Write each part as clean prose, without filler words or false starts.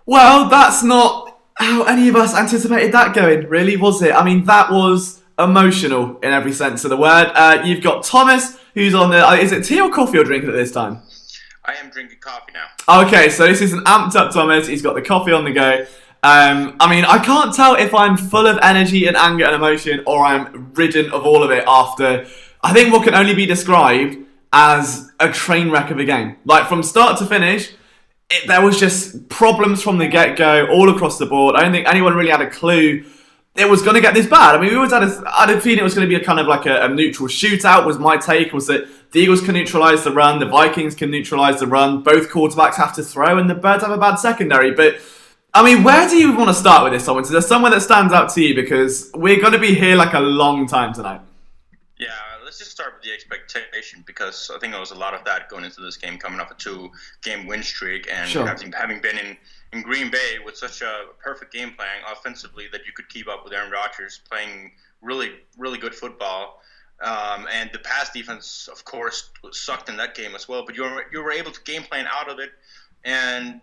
Well, that's not how any of us anticipated that going, really, was it? I mean, that was emotional in every sense of the word. You've got Thomas, who's on the... is it tea or coffee you're drinking at this time? I am drinking coffee now. Okay, so this is an amped up Thomas. He's got the coffee on the go. I mean, I can't tell if I'm full of energy and anger and emotion or I'm ridden of all of it after, I think, what can only be described as a train wreck of a game. Like, from start to finish, there was just problems from the get-go all across the board. I don't think anyone really had a clue it was going to get this bad. I mean, we always had a feeling it was going to be a kind of like a neutral shootout, was my take, was that the Eagles can neutralise the run, the Vikings can neutralise the run, both quarterbacks have to throw, and the Birds have a bad secondary. But, I mean, where do you want to start with this, Simon? Is there somewhere that stands out to you? Because we're going to be here like a long time tonight. Yeah, let's just start with the expectation, because I think there was a lot of that going into this game, coming off a 2-game win streak, and Sure. having been in Green Bay with such a perfect game plan offensively that you could keep up with Aaron Rodgers playing really, really good football. And the pass defense, of course, sucked in that game as well. But you were able to game plan out of it, and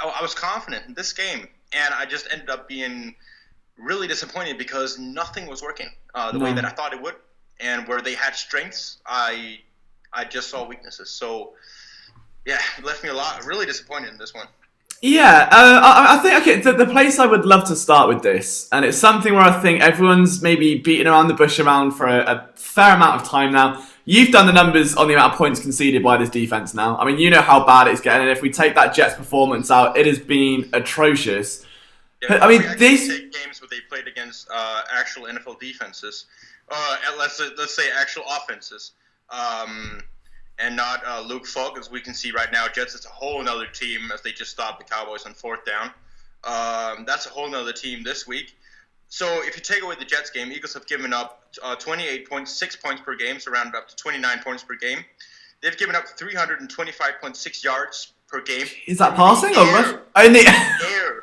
I was confident in this game. And I just ended up being really disappointed because nothing was working the way that I thought it would. And where they had strengths, I just saw weaknesses. So, yeah, it left me really disappointed in this one. Yeah, I think, okay, the place I would love to start with this, and it's something where I think everyone's maybe beating around the bush around for a fair amount of time now. You've done the numbers on the amount of points conceded by this defense now. I mean, you know how bad it's getting, and if we take that Jets performance out, it has been atrocious. Yeah, I mean, we take games where they played against actual NFL defenses, let's say actual offenses, and not Luke Falk, as we can see right now. Jets is a whole other team as they just stopped the Cowboys on 4th down. That's a whole other team this week. So if you take away the Jets game, Eagles have given up 28.6 points per game, so rounded up to 29 points per game. They've given up 325.6 yards per game. Is that passing or rushing? In the air.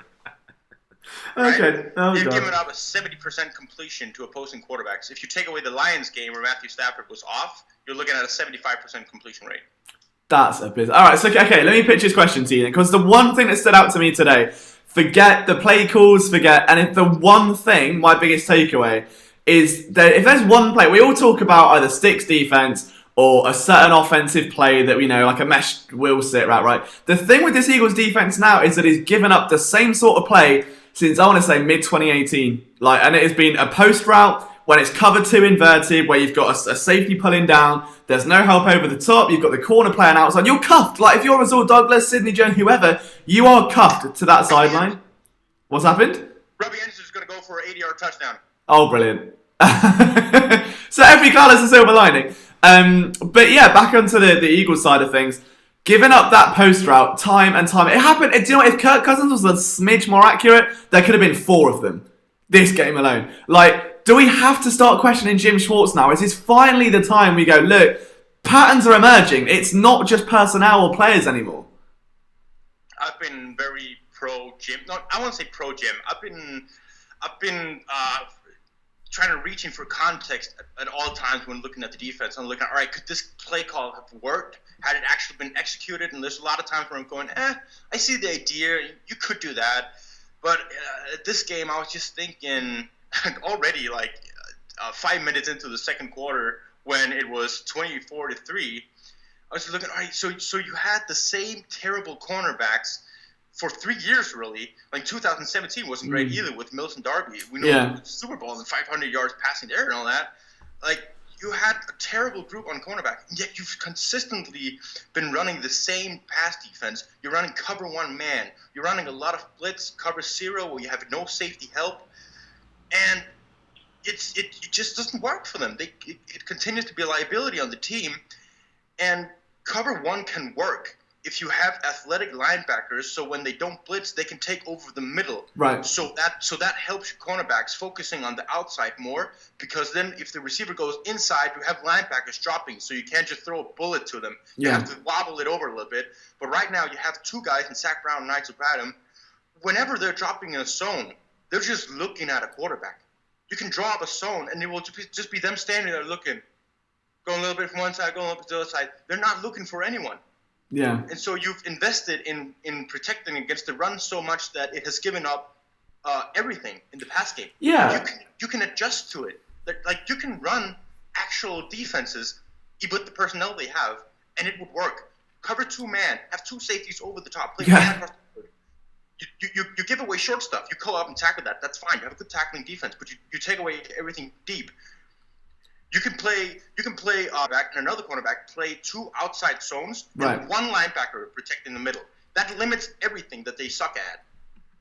Okay. Right? Oh, They've God. given up a 70% completion to opposing quarterbacks. If you take away the Lions game where Matthew Stafford was off, you're looking at a 75% completion rate. That's a bit... All right, so, okay, let me pitch this question to you then, because the one thing that stood out to me today, forget the play calls, and if the one thing, my biggest takeaway, is that if there's one play, we all talk about either sticks defense or a certain offensive play that we know, like a mesh will sit right. The thing with this Eagles defense now is that it's given up the same sort of play since, I want to say, mid-2018. And it has been a post route when it's cover 2 inverted, where you've got a safety pulling down, there's no help over the top, you've got the corner playing outside, you're cuffed. Like, if you're Razor Douglas, Sidney Jones, whoever, you are cuffed to that sideline. What's happened? Robbie Anderson is going to go for an 80-yard touchdown. Oh, brilliant. So every colour is a silver lining. But yeah, back onto the Eagles side of things. Giving up that post route time and time. It happened. Do you know what? If Kirk Cousins was a smidge more accurate, there could have been 4 of them. This game alone. Like, do we have to start questioning Jim Schwartz now? Is this finally the time we go, look, patterns are emerging. It's not just personnel or players anymore. I've been very pro Jim. No, I won't say pro Jim. I've been trying to reach in for context at all times when looking at the defense. I'm looking at, all right, could this play call have worked? Had it actually been executed? And there's a lot of times where I'm going, I see the idea. You could do that. But this game, I was just thinking already, 5 minutes into the second quarter, when it was 24-3, I was looking, all right, so you had the same terrible cornerbacks for 3 years, really. Like 2017 wasn't great either with Mills and Darby. We know the Super Bowl and 500 yards passing there and all that. Like, you had a terrible group on cornerback, and yet you've consistently been running the same pass defense. You're running cover 1 man. You're running a lot of blitz, cover 0, where you have no safety help. And it just doesn't work for them. It continues to be a liability on the team. And cover 1 can work if you have athletic linebackers, so when they don't blitz, they can take over the middle. Right. So that helps your cornerbacks focusing on the outside more, because then if the receiver goes inside, you have linebackers dropping, so you can't just throw a bullet to them. You have to wobble it over a little bit. But right now, you have 2 guys in Zach Brown and Nigel Bradham. Whenever they're dropping in a zone, they're just looking at a quarterback. You can draw up a zone, and it will just be them standing there looking, going a little bit from one side, going a little bit to the other side. They're not looking for anyone. Yeah. And so you've invested in protecting against the run so much that it has given up everything in the pass game. Yeah. You can adjust to it. Like you can run actual defenses with the personnel they have, and it would work. Cover 2 man, have 2 safeties over the top, play man across the field. You give away short stuff. You call up and tackle that. That's fine. You have a good tackling defense, but you take away everything deep. You can play back and another cornerback play 2 outside zones and 1 linebacker protecting the middle. That limits everything that they suck at,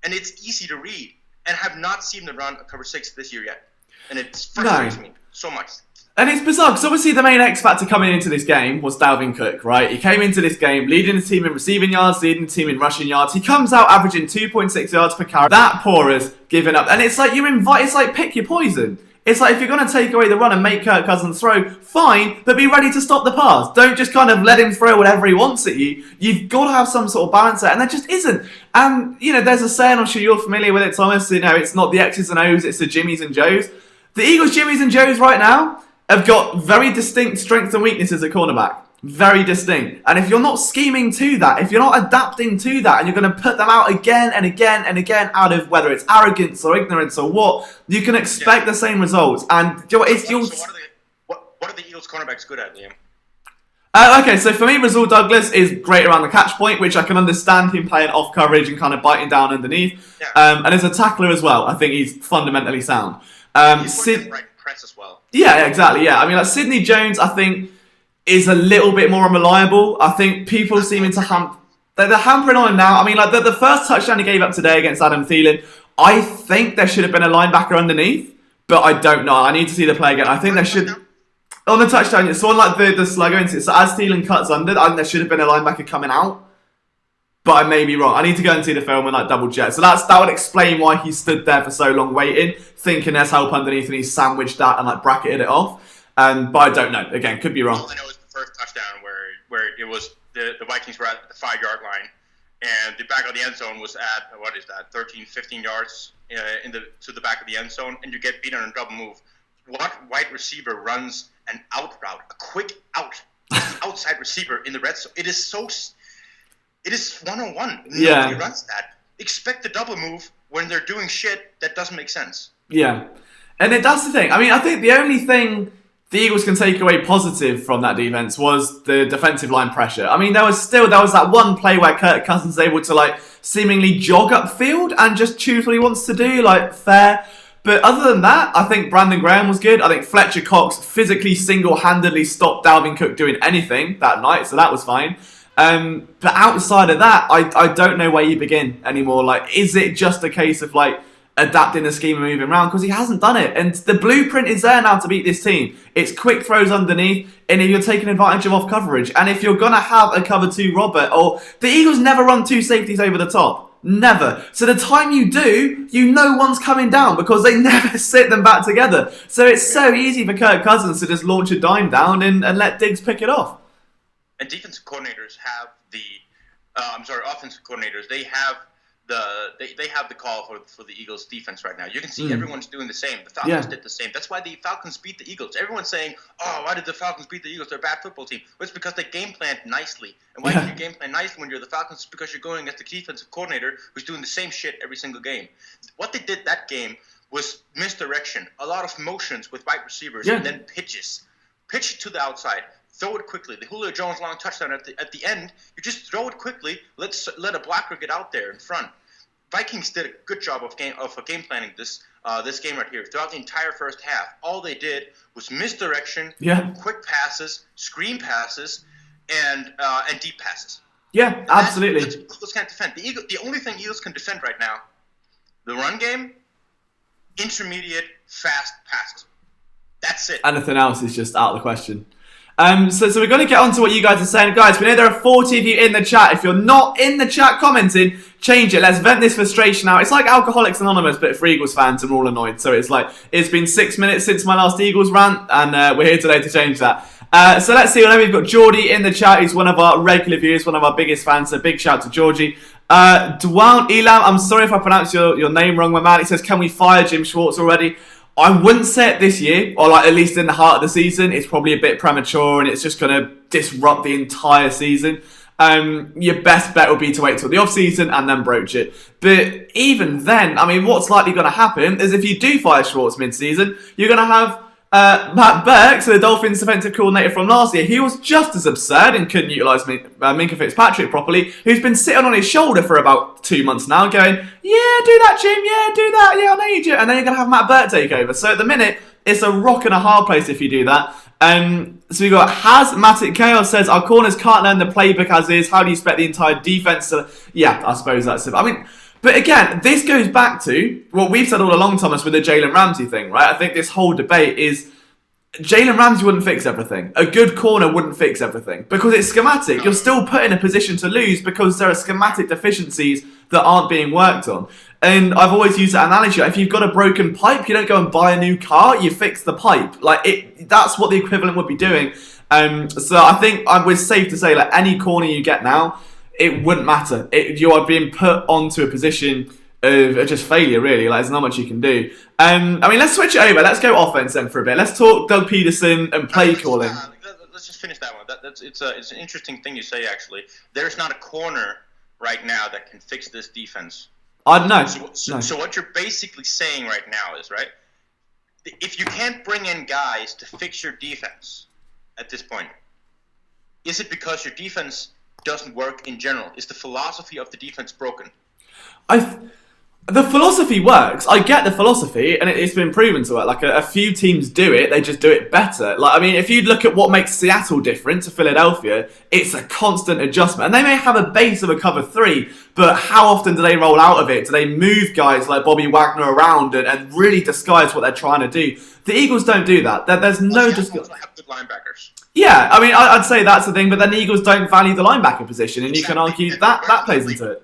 and it's easy to read. And have not seen them run a cover 6 this year yet, and it frustrates me so much. And it's bizarre because obviously the main X factor coming into this game was Dalvin Cook, right? He came into this game leading the team in receiving yards, leading the team in rushing yards. He comes out averaging 2.6 yards per carry. That porous giving up, and it's like it's like pick your poison. It's like if you're going to take away the run and make Kirk Cousins throw, fine, but be ready to stop the pass. Don't just kind of let him throw whatever he wants at you. You've got to have some sort of balance there, and there just isn't. And, there's a saying, I'm sure you're familiar with it, Thomas, it's not the X's and O's, it's the Jimmies and Joes. The Eagles' Jimmies and Joes right now have got very distinct strengths and weaknesses at cornerback. Very distinct. And if you're not scheming to that, if you're not adapting to that, and you're going to put them out again and again and again out of whether it's arrogance or ignorance or what, you can expect the same results. And what are the Eagles cornerbacks good at, Liam? Okay, so for me, Rasul Douglas is great around the catch point, which I can understand him playing off coverage and kind of biting down underneath. Yeah. And as a tackler as well, I think he's fundamentally sound. He's right press as well. Yeah, exactly. Yeah, I mean, like Sidney Jones, I think is a little bit more unreliable. I think people seeming to they're hampering on him now. I mean, like the first touchdown he gave up today against Adam Thielen, I think there should have been a linebacker underneath, but I don't know. I need to see the play again. I think there should. On the touchdown, it's on like the sluggo into it. So as Thielen cuts under, I think there should have been a linebacker coming out. But I may be wrong. I need to go and see the film and double check. So that would explain why he stood there for so long waiting, thinking there's help underneath, and he sandwiched that and bracketed it off. But I don't know. Again, could be wrong. All I know is the first touchdown where it was the Vikings were at the 5-yard line, and the back of the end zone was at 13, 15 yards to the back of the end zone, and you get beat on a double move. What wide receiver runs an out route, a quick out, outside receiver in the red zone? It is one-on-one. Nobody runs that. Expect the double move when they're doing shit that doesn't make sense. Yeah. And that's the thing. I mean, I think the only thing the Eagles can take away positive from that defense was the defensive line pressure. I mean, there was that one play where Kirk Cousins was able to seemingly jog upfield and just choose what he wants to do, fair. But other than that, I think Brandon Graham was good. I think Fletcher Cox physically single-handedly stopped Dalvin Cook doing anything that night, so that was fine. But outside of that, I don't know where you begin anymore. Is it just a case of adapting the scheme and moving around? Because he hasn't done it. And the blueprint is there now to beat this team. It's quick throws underneath, and if you're taking advantage of off coverage. And if you're going to have a cover 2 Robert, or the Eagles never run 2 safeties over the top. Never. So the time you do, one's coming down because they never sit them back together. So it's so easy for Kirk Cousins to just launch a dime down and let Diggs pick it off. And defensive coordinators have offensive coordinators, they have the call for the Eagles defense right now. You can see everyone's doing the same. The Falcons did the same. That's why the Falcons beat the Eagles. Everyone's saying, oh, why did the Falcons beat the Eagles? They're a bad football team. Well, it's because they game planned nicely. And why do you game plan nicely when you're the Falcons? It's because you're going against the defensive coordinator who's doing the same shit every single game. What they did that game was misdirection. A lot of motions with wide receivers and then pitches. Pitch it to the outside. Throw it quickly. The Julio Jones long touchdown at the end, you just throw it quickly. Let a blocker get out there in front. Vikings did a good job of game planning this game right here. Throughout the entire first half, all they did was misdirection, quick passes, screen passes, and deep passes. Yeah, absolutely. Eagles can't defend. The only thing Eagles can defend right now, the run game, intermediate, fast passes. That's it. Anything else is just out of the question. So we're going to get on to what you guys are saying. Guys, we know there are 40 of you in the chat. If you're not in the chat commenting, change it. Let's vent this frustration out. It's like Alcoholics Anonymous, but for Eagles fans, and we're all annoyed. So it's been 6 minutes since my last Eagles rant, and we're here today to change that. So let's see. I know we've got Geordie in the chat. He's one of our regular viewers, one of our biggest fans. So big shout to Georgie. Dwan Elam, I'm sorry if I pronounced your name wrong, my man. He says, can we fire Jim Schwartz already? I wouldn't say it this year, or at least in the heart of the season. It's probably a bit premature, and it's just going to disrupt the entire season. your best bet would be to wait till the off-season and then broach it. But even then, I mean, what's likely going to happen is if you do fire Schwartz mid-season, you're going to have Matt Burke, so the Dolphins defensive coordinator from last year. He was just as absurd and couldn't utilise Minkah Fitzpatrick properly, who's been sitting on his shoulder for about 2 months now going, yeah, do that, Jim, yeah, do that, yeah, I need you. And then you're going to have Matt Burke take over. So at the minute, it's a rock and a hard place if you do that. So we got Hazmatic Chaos says, our corners can't learn the playbook as is. How do you expect the entire defense to... Yeah, I suppose that's it. I mean... But again, this goes back to what we've said all along, Thomas, with the Jalen Ramsey thing, right? I think this whole debate is Jalen Ramsey wouldn't fix everything. A good corner wouldn't fix everything because it's schematic. You're still put in a position to lose because there are schematic deficiencies that aren't being worked on. And I've always used that analogy. If you've got a broken pipe, you don't go and buy a new car, you fix the pipe. That's what the equivalent would be doing. So I think we're safe to say, like, any corner you get now, it wouldn't matter. You are being put onto a position of just failure, really. Like, there's not much you can do. I mean, let's switch it over. Let's go offense then for a bit. Let's talk Doug Peterson and play calling. Let's just finish that one. It's an interesting thing you say, actually. There's not a corner right now that can fix this defense. No. So what you're basically saying right now is, right, if you can't bring in guys to fix your defense at this point, is it because your defense doesn't work in general? Is the philosophy of the defense broken? The philosophy works. I get the philosophy, and it's been proven to work. Like, a few teams do it, they just do it better. Like, I mean, if you look at what makes Seattle different to Philadelphia, it's a constant adjustment. And they may have a base of a cover 3, but how often do they roll out of it? Do they move guys like Bobby Wagner around and really disguise what they're trying to do? The Eagles don't do that. There's no disguise. They have good linebackers. Yeah, I mean, I'd say that's the thing, but then the Eagles don't value the linebacker position, and you can argue that plays into it.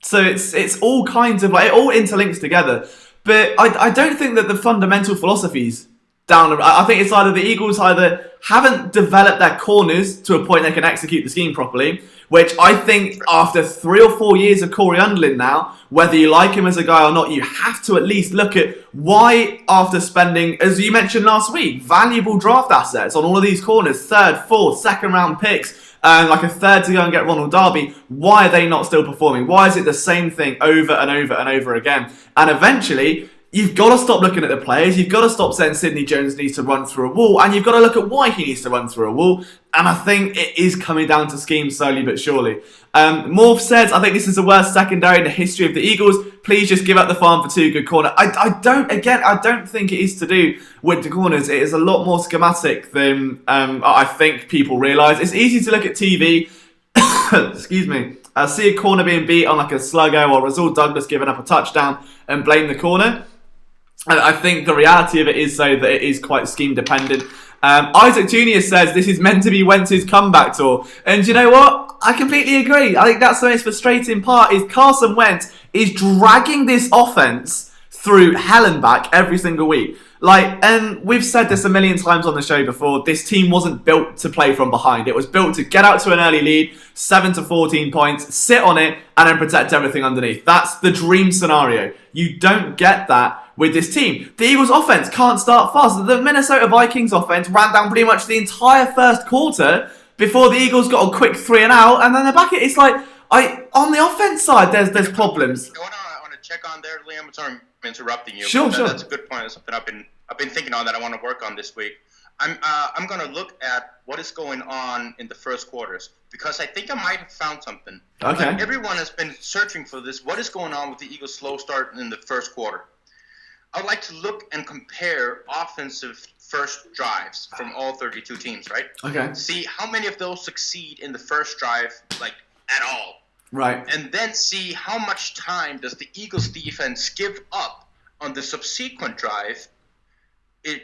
So it's all kinds of, like, it all interlinks together. But I don't think that the fundamental philosophy's down. I think it's either the Eagles either haven't developed their corners to a point they can execute the scheme properly, which I think after 3 or 4 years of Corey Underlin now, whether you like him as a guy or not, you have to at least look at why, after spending, as you mentioned last week, valuable draft assets on all of these corners, 3rd, 4th, 2nd round picks, and like a 3rd to go and get Ronald Darby, why are they not still performing? Why is it the same thing over and over and over again? And eventually, you've got to stop looking at the players. You've got to stop saying Sidney Jones needs to run through a wall. And you've got to look at why he needs to run through a wall. And I think it is coming down to scheme slowly but surely. Morph says, I think this is the worst secondary in the history of the Eagles. Please just give up the farm for 2 good corners. I don't think it is to do with the corners. It is a lot more schematic than I think people realise. It's easy to look at TV. Excuse me. See a corner being beat on like a sluggo or Rasul Douglas giving up a touchdown and blame the corner. I think the reality of it is so that it is quite scheme dependent. Isaac Jr. says this is meant to be Wentz's comeback tour. And you know what? I completely agree. I think that's the most frustrating part is Carson Wentz is dragging this offense through hell and back every single week. And we've said this a million times on the show before, this team wasn't built to play from behind. It was built to get out to an early lead, 7 to 14 points, sit on it, and then protect everything underneath. That's the dream scenario. You don't get that with this team. The Eagles offense can't start fast. The Minnesota Vikings offense ran down pretty much the entire first quarter before the Eagles got a quick 3 and out, and then they're back. It's like, on the offense side, there's problems. I want to check on there, Liam. Sorry, I'm interrupting you. Sure. That's a good point. That's something I've been thinking on that I want to work on this week. I'm going to look at what is going on in the first quarters because I think I might have found something. Okay. Everyone has been searching for this. What is going on with the Eagles' slow start in the first quarter? I'd like to look and compare offensive first drives from all 32 teams, right? Okay. See how many of those succeed in the first drive, like, at all. Right. And then see how much time does the Eagles defense give up on the subsequent drive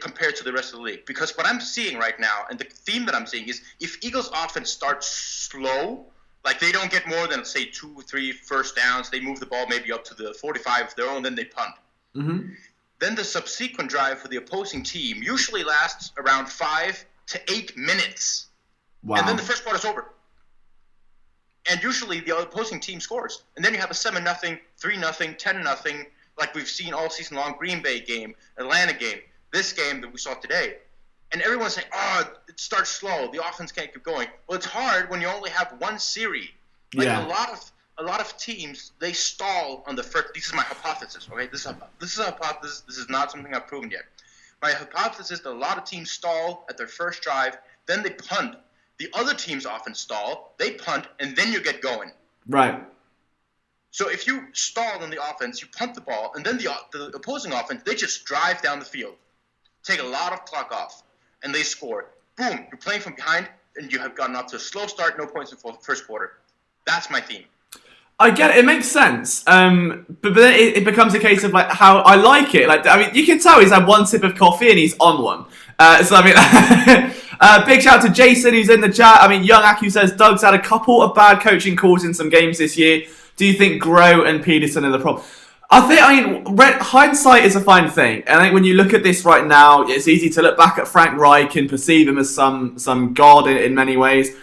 compared to the rest of the league. Because what I'm seeing right now, and the theme that I'm seeing is if Eagles offense starts slow, like they don't get more than, say, 2 or 3 first downs, they move the ball maybe up to the 45 of their own, then they punt. Mm-hmm. Then the subsequent drive for the opposing team usually lasts around 5 to 8 minutes. Wow. And then the first quarter's over. And usually the opposing team scores. And then you have a 7-0, 3-0, 10-0, like we've seen all season long, Green Bay game, Atlanta game, this game that we saw today. And everyone's saying, oh, it starts slow. The offense can't keep going. Well, it's hard when you only have one series. Like Yeah. a lot of teams, they stall on the first. This is my hypothesis. Okay, this is a hypothesis. This is not something I've proven yet. My hypothesis is that a lot of teams stall at their first drive, then they punt. The other teams often stall, they punt, and then you get going. Right. So if you stall on the offense, you punt the ball, and then the opposing offense, they just drive down the field, take a lot of clock off, and they score. Boom, you're playing from behind, and you have gotten off to a slow start, no points in first quarter. That's my theme. I get it. It makes sense. But then it becomes a case of like how I like it. Like, I mean, you can tell he's had one sip of coffee and he's on one. So I mean, big shout out to Jason who's in the chat. I mean, Young Aku says Doug's had a couple of bad coaching calls in some games this year. Do you think Groh and Peterson are the problem? I mean, hindsight is a fine thing. And I think when you look at this right now, it's easy to look back at Frank Reich and perceive him as some god in many ways.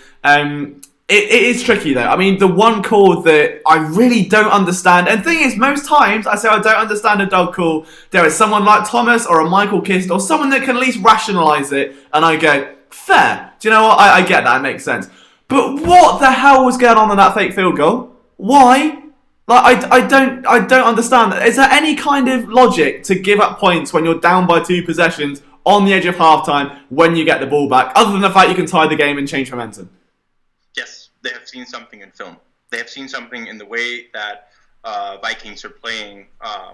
It is tricky though. I mean, the one call that I really don't understand, and the thing is, most times I say I don't understand a dog call, there is someone like Thomas or a Michael Kist or someone that can at least rationalise it, and I go, fair. Do you know what? I get that. It makes sense. But what the hell was going on in that fake field goal? Why? Like, I don't understand. Is there any kind of logic to give up points when you're down by 2 possessions on the edge of halftime when you get the ball back, other than the fact you can tie the game and change momentum? Yes, they have seen something in film. They have seen something in the way that Vikings are playing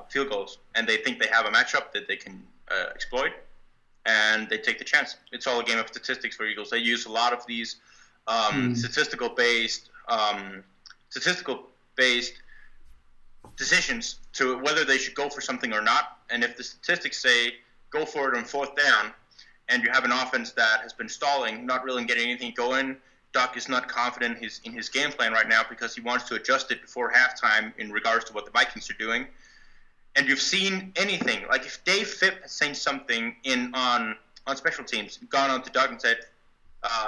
field goals, and they think they have a matchup that they can exploit, and they take the chance. It's all a game of statistics for Eagles. They use a lot of these statistical based decisions to whether they should go for something or not. And if the statistics say go for it on 4th down, and you have an offense that has been stalling, not really getting anything going, Doc is not confident in his game plan right now because he wants to adjust it before halftime in regards to what the Vikings are doing. And you've seen anything. Like if Dave Phipp has saying something on special teams, gone on to Doug and said,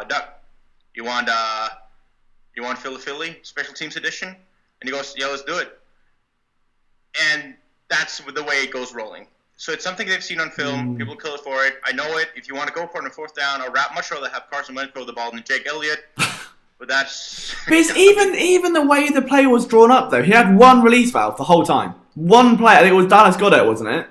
Doug, you want Philly special teams edition? And he goes, yeah, let's do it. And that's the way it goes rolling. So it's something they've seen on film. People kill it for it. I know it. If you want to go for it on 4th down, I'd much rather have Carson Wentz throw the ball than Jake Elliott. But that's... But it's even the way the play was drawn up, though. He had one release valve the whole time. One player. I think it was Dallas Goddard, wasn't it?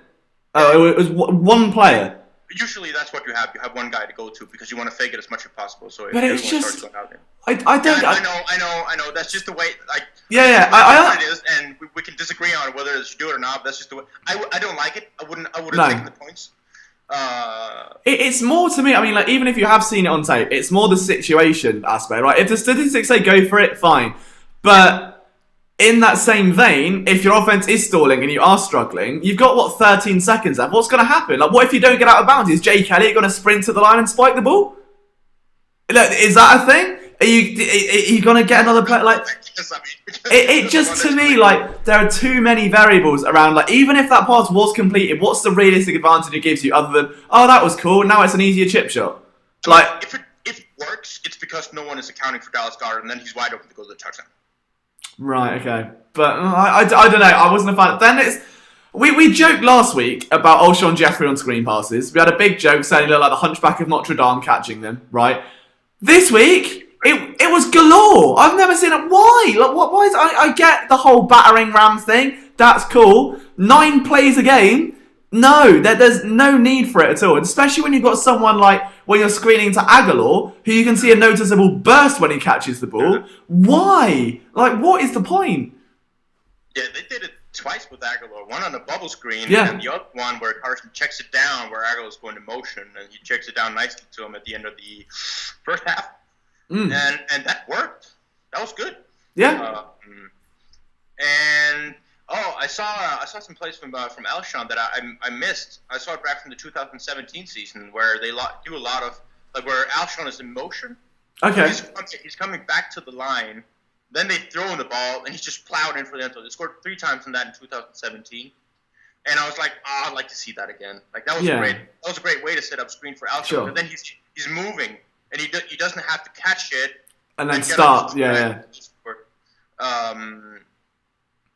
Oh, it was one player. Usually that's what you have. You have one guy to go to because you want to fake it as much as possible. So if but it's everyone just... starts going out there. I know. That's just the way... Like, yeah. It is, and we can disagree on whether they should do it or not. But that's just the way... I don't like it. I wouldn't have taken the points. It's more to me, I mean, like, even if you have seen it on tape, it's more the situation aspect, right? If the statistics say go for it, fine. But in that same vein, if your offense is stalling and you are struggling, you've got, 13 seconds left. What's going to happen? Like, what if you don't get out of bounds? Is Jake Elliott going to sprint to the line and spike the ball? Is that a thing? Are you going to get another play? Like, it just, to me, like, there are too many variables around. Like, even if that pass was completed, what's the realistic advantage it gives you other than, oh, that was cool, now it's an easier chip shot? Like, if it works, it's because no one is accounting for Dallas Goedert, and then he's wide open to go to the touchdown. Right, okay. But I don't know. I wasn't a fan. Then we joked last week about Alshon Jeffrey on screen passes. We had a big joke saying he looked like the Hunchback of Notre Dame catching them, right? This week, it was galore. I've never seen it. Why? Like, why is I get the whole battering ram thing. That's cool. 9 plays a game. No, there's no need for it at all. Especially when you've got someone like when you're screening to Aguilar, who you can see a noticeable burst when he catches the ball. Why? Like, what is the point? Yeah, they did it twice with Aguilar. One on the bubble screen, yeah, and the other one where Carson checks it down, where Aguilar's going to motion, and he checks it down nicely to him at the end of the first half. And that worked. That was good. Yeah. I saw some plays from Alshon that I missed. I saw it back from the 2017 season where they do a lot of like where Alshon is in motion. Okay. He's coming back to the line. Then they throw him the ball, and he's just plowed in for the end zone. They scored 3 times in that in 2017. And I was like, I'd like to see that again. Like that was great. That was a great way to set up screen for Alshon. Sure. But then he's moving, and he doesn't have to catch it and then start. Yeah.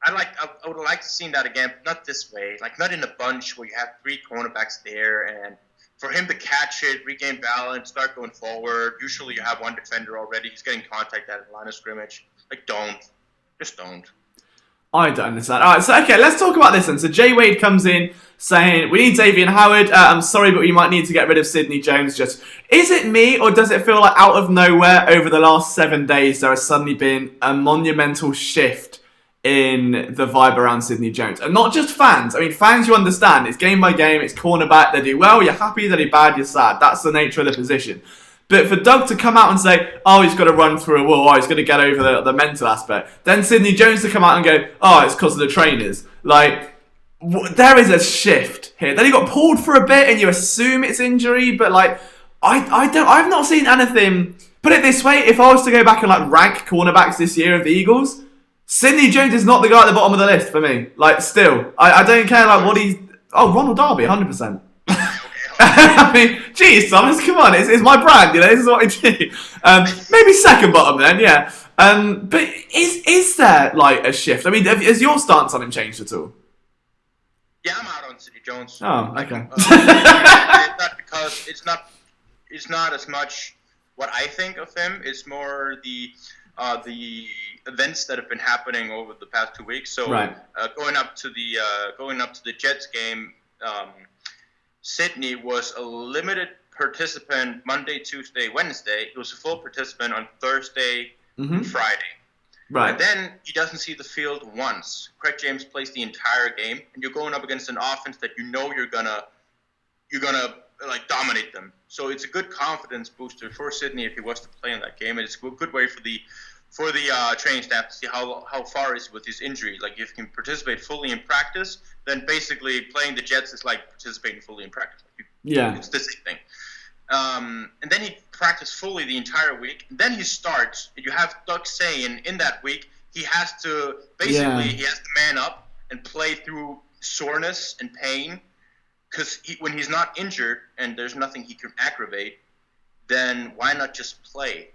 I would like to see that again, but not this way. Like not in a bunch where you have 3 cornerbacks there, and for him to catch it, regain balance, start going forward. Usually you have one defender already. He's getting contact at the line of scrimmage. Like, just don't. I don't understand. All right, so okay, let's talk about this then. So Jay Wade comes in saying, we need Davian Howard. I'm sorry, but we might need to get rid of Sidney Jones. Just, is it me, or does it feel like out of nowhere over the last 7 days there has suddenly been a monumental shift in the vibe around Sidney Jones? And not just fans. I mean, fans, you understand. It's game by game. It's cornerback. They do well, you're happy. They do bad, you're sad. That's the nature of the position. But for Doug to come out and say, oh, he's got to run through a wall, oh, he's going to get over the mental aspect. Then Sidney Jones to come out and go, oh, it's because of the trainers. Like, there is a shift here. Then he got pulled for a bit and you assume it's injury, but like, I've not seen anything. Put it this way, if I was to go back and like rank cornerbacks this year of the Eagles, Sidney Jones is not the guy at the bottom of the list for me. Like, still. I don't care like what he's... Oh, Ronald Darby, 100%. I mean, geez, Thomas, come on, it's my brand, you know, this is what I do. Maybe second bottom then, yeah. But is there, like, a shift? I mean, has your stance on him changed at all? Yeah, I'm out on Sidney Jones. Oh, okay. It's not because it's not as much what I think of him. It's more the events that have been happening over the past 2 weeks. So right. Going up to the Jets game, Sidney was a limited participant Monday, Tuesday, Wednesday. He was a full participant on Thursday and Friday. Right. And then he doesn't see the field once. Craig James plays the entire game, and you're going up against an offense that you know you're gonna like dominate them. So it's a good confidence booster for Sidney if he was to play in that game, and it's a good way for the training staff to see how far is with his injury. Like, if he can participate fully in practice, then basically playing the Jets is like participating fully in practice. Yeah. It's the same thing. And then he practiced fully the entire week. And then he starts. And you have Doug saying in that week he has to he has to man up and play through soreness and pain, because when he's not injured and there's nothing he can aggravate, then why not just play?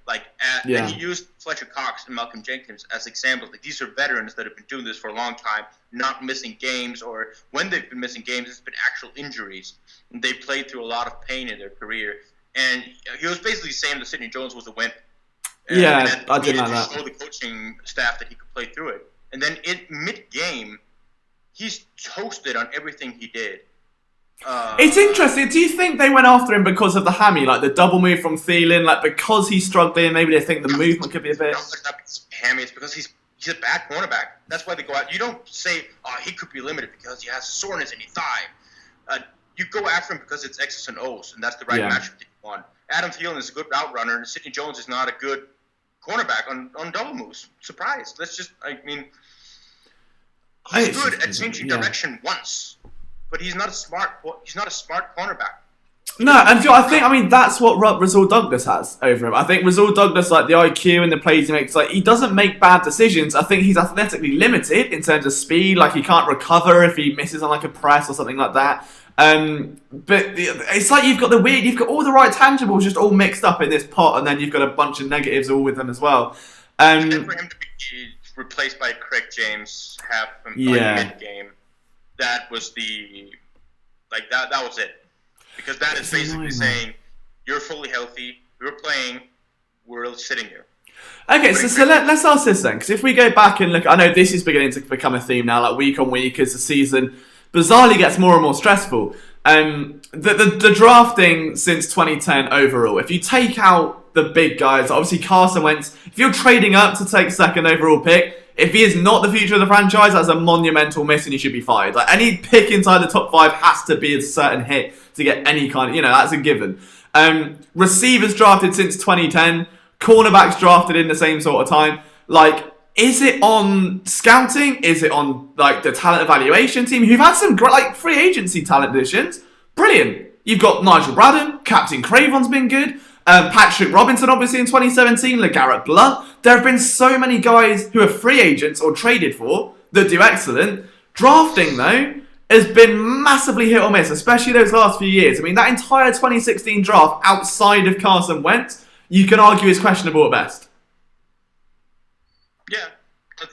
And he used Fletcher Cox and Malcolm Jenkins as examples. Like, these are veterans that have been doing this for a long time, not missing games, or when they've been missing games, it's been actual injuries. And they played through a lot of pain in their career. And he was basically saying that Sidney Jones was a wimp. Yeah, I did like that. Show the coaching staff that he could play through it. And then in mid-game, he's toasted on everything he did. It's interesting. Do you think they went after him because of the hammy, like the double move from Thielen, like because he's struggling? Maybe they think the movement could be a bit. It's not because of hammy. It's because he's a bad cornerback. That's why they go out. You don't say, "Oh, he could be limited because he has soreness in his thigh." You go after him because it's X's and O's, and that's the right matchup that you want. Adam Thielen is a good route runner, and Sidney Jones is not a good cornerback on double moves. Surprise! He's good at changing direction once. But he's not a smart cornerback. No, and I mean that's what Rasul Douglas has over him. I think Rasul Douglas, like the IQ and the plays he makes, like he doesn't make bad decisions. I think he's athletically limited in terms of speed. Like he can't recover if he misses on like a press or something like that. But it's like you've got all the right tangibles just all mixed up in this pot, and then you've got a bunch of negatives all with them as well. And then for him to be replaced by Craig James mid-game. That was that was it. Because that is basically saying, you're fully healthy, you're playing, we're sitting here. Okay, so let's ask this then, because if we go back and look, I know this is beginning to become a theme now, like week on week as the season bizarrely gets more and more stressful. The drafting since 2010 overall, if you take out the big guys, obviously Carson Wentz, if you're trading up to take second overall pick, if he is not the future of the franchise, that's a monumental miss and he should be fired. Like any pick inside the top 5 has to be a certain hit to get any kind of, that's a given. Receivers drafted since 2010, cornerbacks drafted in the same sort of time. Like, is it on scouting? Is it on like the talent evaluation team who've had some great like free agency talent additions? Brilliant. You've got Nigel Bradham, Captain Cravon's been good. Patrick Robinson, obviously, in 2017, LeGarrette Blount. There have been so many guys who are free agents or traded for that do excellent. Drafting, though, has been massively hit or miss, especially those last few years. I mean, that entire 2016 draft outside of Carson Wentz, you can argue is questionable at best. Yeah.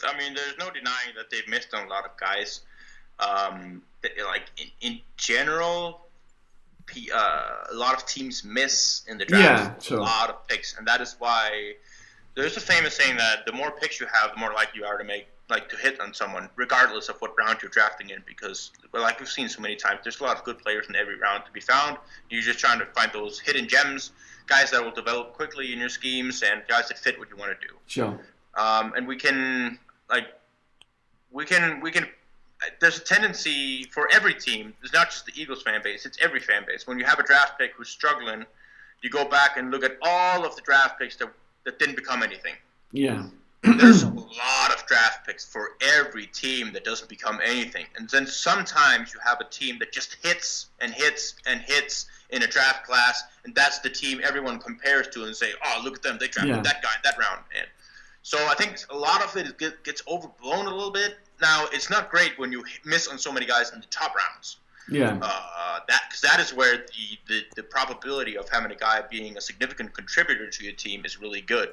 I mean, there's no denying that they've missed on a lot of guys. In general, a lot of teams miss in the draft. Yeah, sure. A lot of picks, and that is why there's a famous saying that the more picks you have, the more likely you are to hit on someone, regardless of what round you're drafting in. Because, well, like we've seen so many times, there's a lot of good players in every round to be found. You're just trying to find those hidden gems, guys that will develop quickly in your schemes, and guys that fit what you want to do. Sure. And we can. There's a tendency for every team. It's not just the Eagles fan base; it's every fan base. When you have a draft pick who's struggling, you go back and look at all of the draft picks that didn't become anything. Yeah. There's a lot of draft picks for every team that doesn't become anything. And then sometimes you have a team that just hits and hits and hits in a draft class, and that's the team everyone compares to and say, oh, look at them, they drafted that guy in that round. And so I think a lot of it gets overblown a little bit. Now, it's not great when you miss on so many guys in the top rounds. Yeah. Because that is where the probability of having a guy being a significant contributor to your team is really good.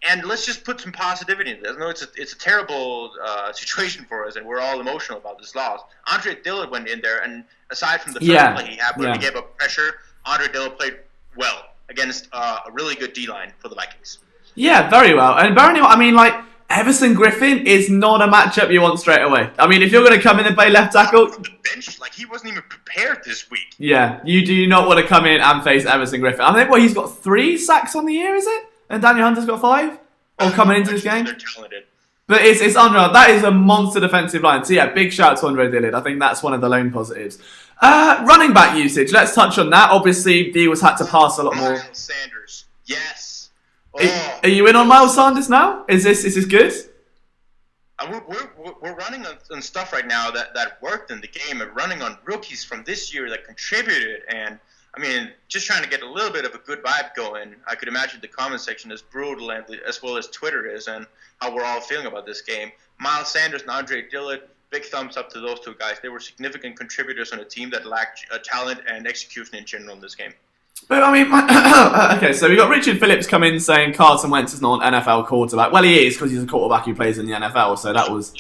And let's just put some positivity in this. I know it's a terrible situation for us, and we're all emotional about this loss. Andre Dillard went in there, and aside from the first play he had where he gave up pressure, Andre Dillard played well against a really good D-line for the Vikings. Yeah, very well. And bearing in mind, I mean, like, Everson Griffin is not a matchup you want straight away. I mean, if you're going to come in and play left tackle... From the bench, like, he wasn't even prepared this week. Yeah, you do not want to come in and face Everson Griffin. I think, he's got 3 sacks on the year, is it? And Daniel Hunter's got 5? Or coming into this game? They're talented. But it's unreal. That is a monster defensive line. So, yeah, big shout to Andre Dillard. I think that's one of the lone positives. Running back usage. Let's touch on that. Obviously, the Eagles had to pass a lot more. Miles Sanders. Yes. Oh. Are you in on Miles Sanders now? Is this good? We're running on stuff right now that worked in the game, and running on rookies from this year that contributed. And I mean, just trying to get a little bit of a good vibe going. I could imagine the comment section is brutal, and as well as Twitter is, and how we're all feeling about this game. Miles Sanders and Andre Dillard, big thumbs up to those two guys. They were significant contributors on a team that lacked talent and execution in general in this game. But I mean, okay, so we got Richard Phillips come in saying Carson Wentz is not an NFL quarterback. Well, he is because he's a quarterback who plays in the NFL. So that was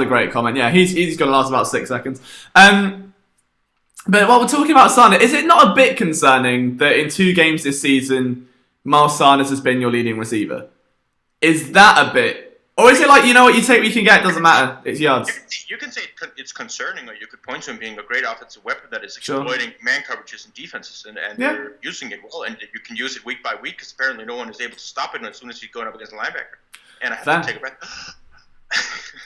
a great comment. Yeah, he's going to last about 6 seconds. But while we're talking about Sanders, is it not a bit concerning that in 2 games this season, Miles Sanders has been your leading receiver? Is that a bit? Or is it like, you know what, you take what you can get, it doesn't matter, it's yards? You can say it's concerning, or you could point to him being a great offensive weapon that is exploiting man coverages and defenses, and they're using it well, and you can use it week by week, because apparently no one is able to stop it as soon as he's going up against a linebacker. And I have to take a breath.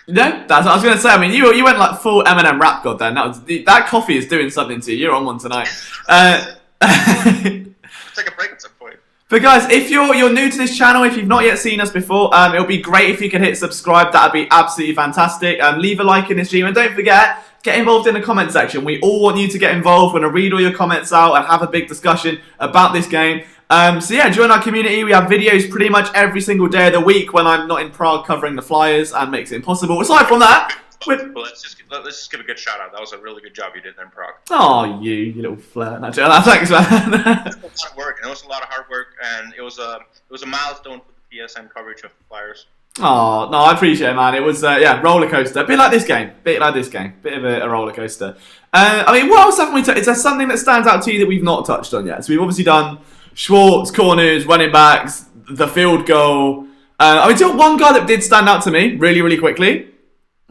No, that's what I was going to say. I mean, you went like full Eminem rap god then. That coffee is doing something to you. You're on one tonight. Take a break at some point. But guys, if you're new to this channel, if you've not yet seen us before, it'll be great if you could hit subscribe. That'd be absolutely fantastic. Leave a like in this stream, and don't forget, get involved in the comment section. We all want you to get involved. We're going to read all your comments out and have a big discussion about this game. So yeah, join our community. We have videos pretty much every single day of the week when I'm not in Prague covering the Flyers and makes it impossible. Aside from that, well, let's just give a good shout out. That was a really good job you did there in Prague. Oh, you little flirt. No, thanks, man. It was a lot of work, and it was a lot of hard work, and it was a milestone for the PSN coverage of the Flyers. Oh, no, I appreciate it, man. It was, roller coaster. Bit like this game. Bit of a roller coaster. I mean, what else haven't we touched? Is there something that stands out to you that we've not touched on yet? So we've obviously done Schwartz, corners, running backs, the field goal. I mean, one guy that did stand out to me really, really quickly,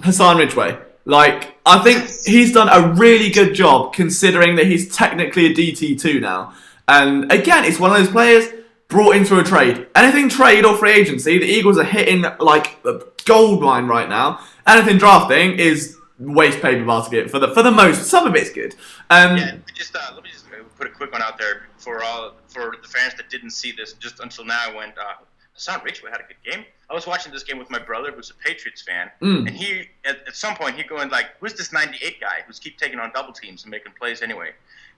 Hassan Ridgway. Like, I think he's done a really good job considering that he's technically a DT2 now. And again, it's one of those players brought into a trade. Anything trade or free agency, the Eagles are hitting like a gold mine right now. Anything drafting is waste paper basket for the most. Some of it's good. Let me just put a quick one out there for the fans that didn't see this just until now. When Hassan Ridgway had a good game. I was watching this game with my brother, who's a Patriots fan, and he at some point he going like, "Who's this 98 guy who's keep taking on double teams and making plays anyway?"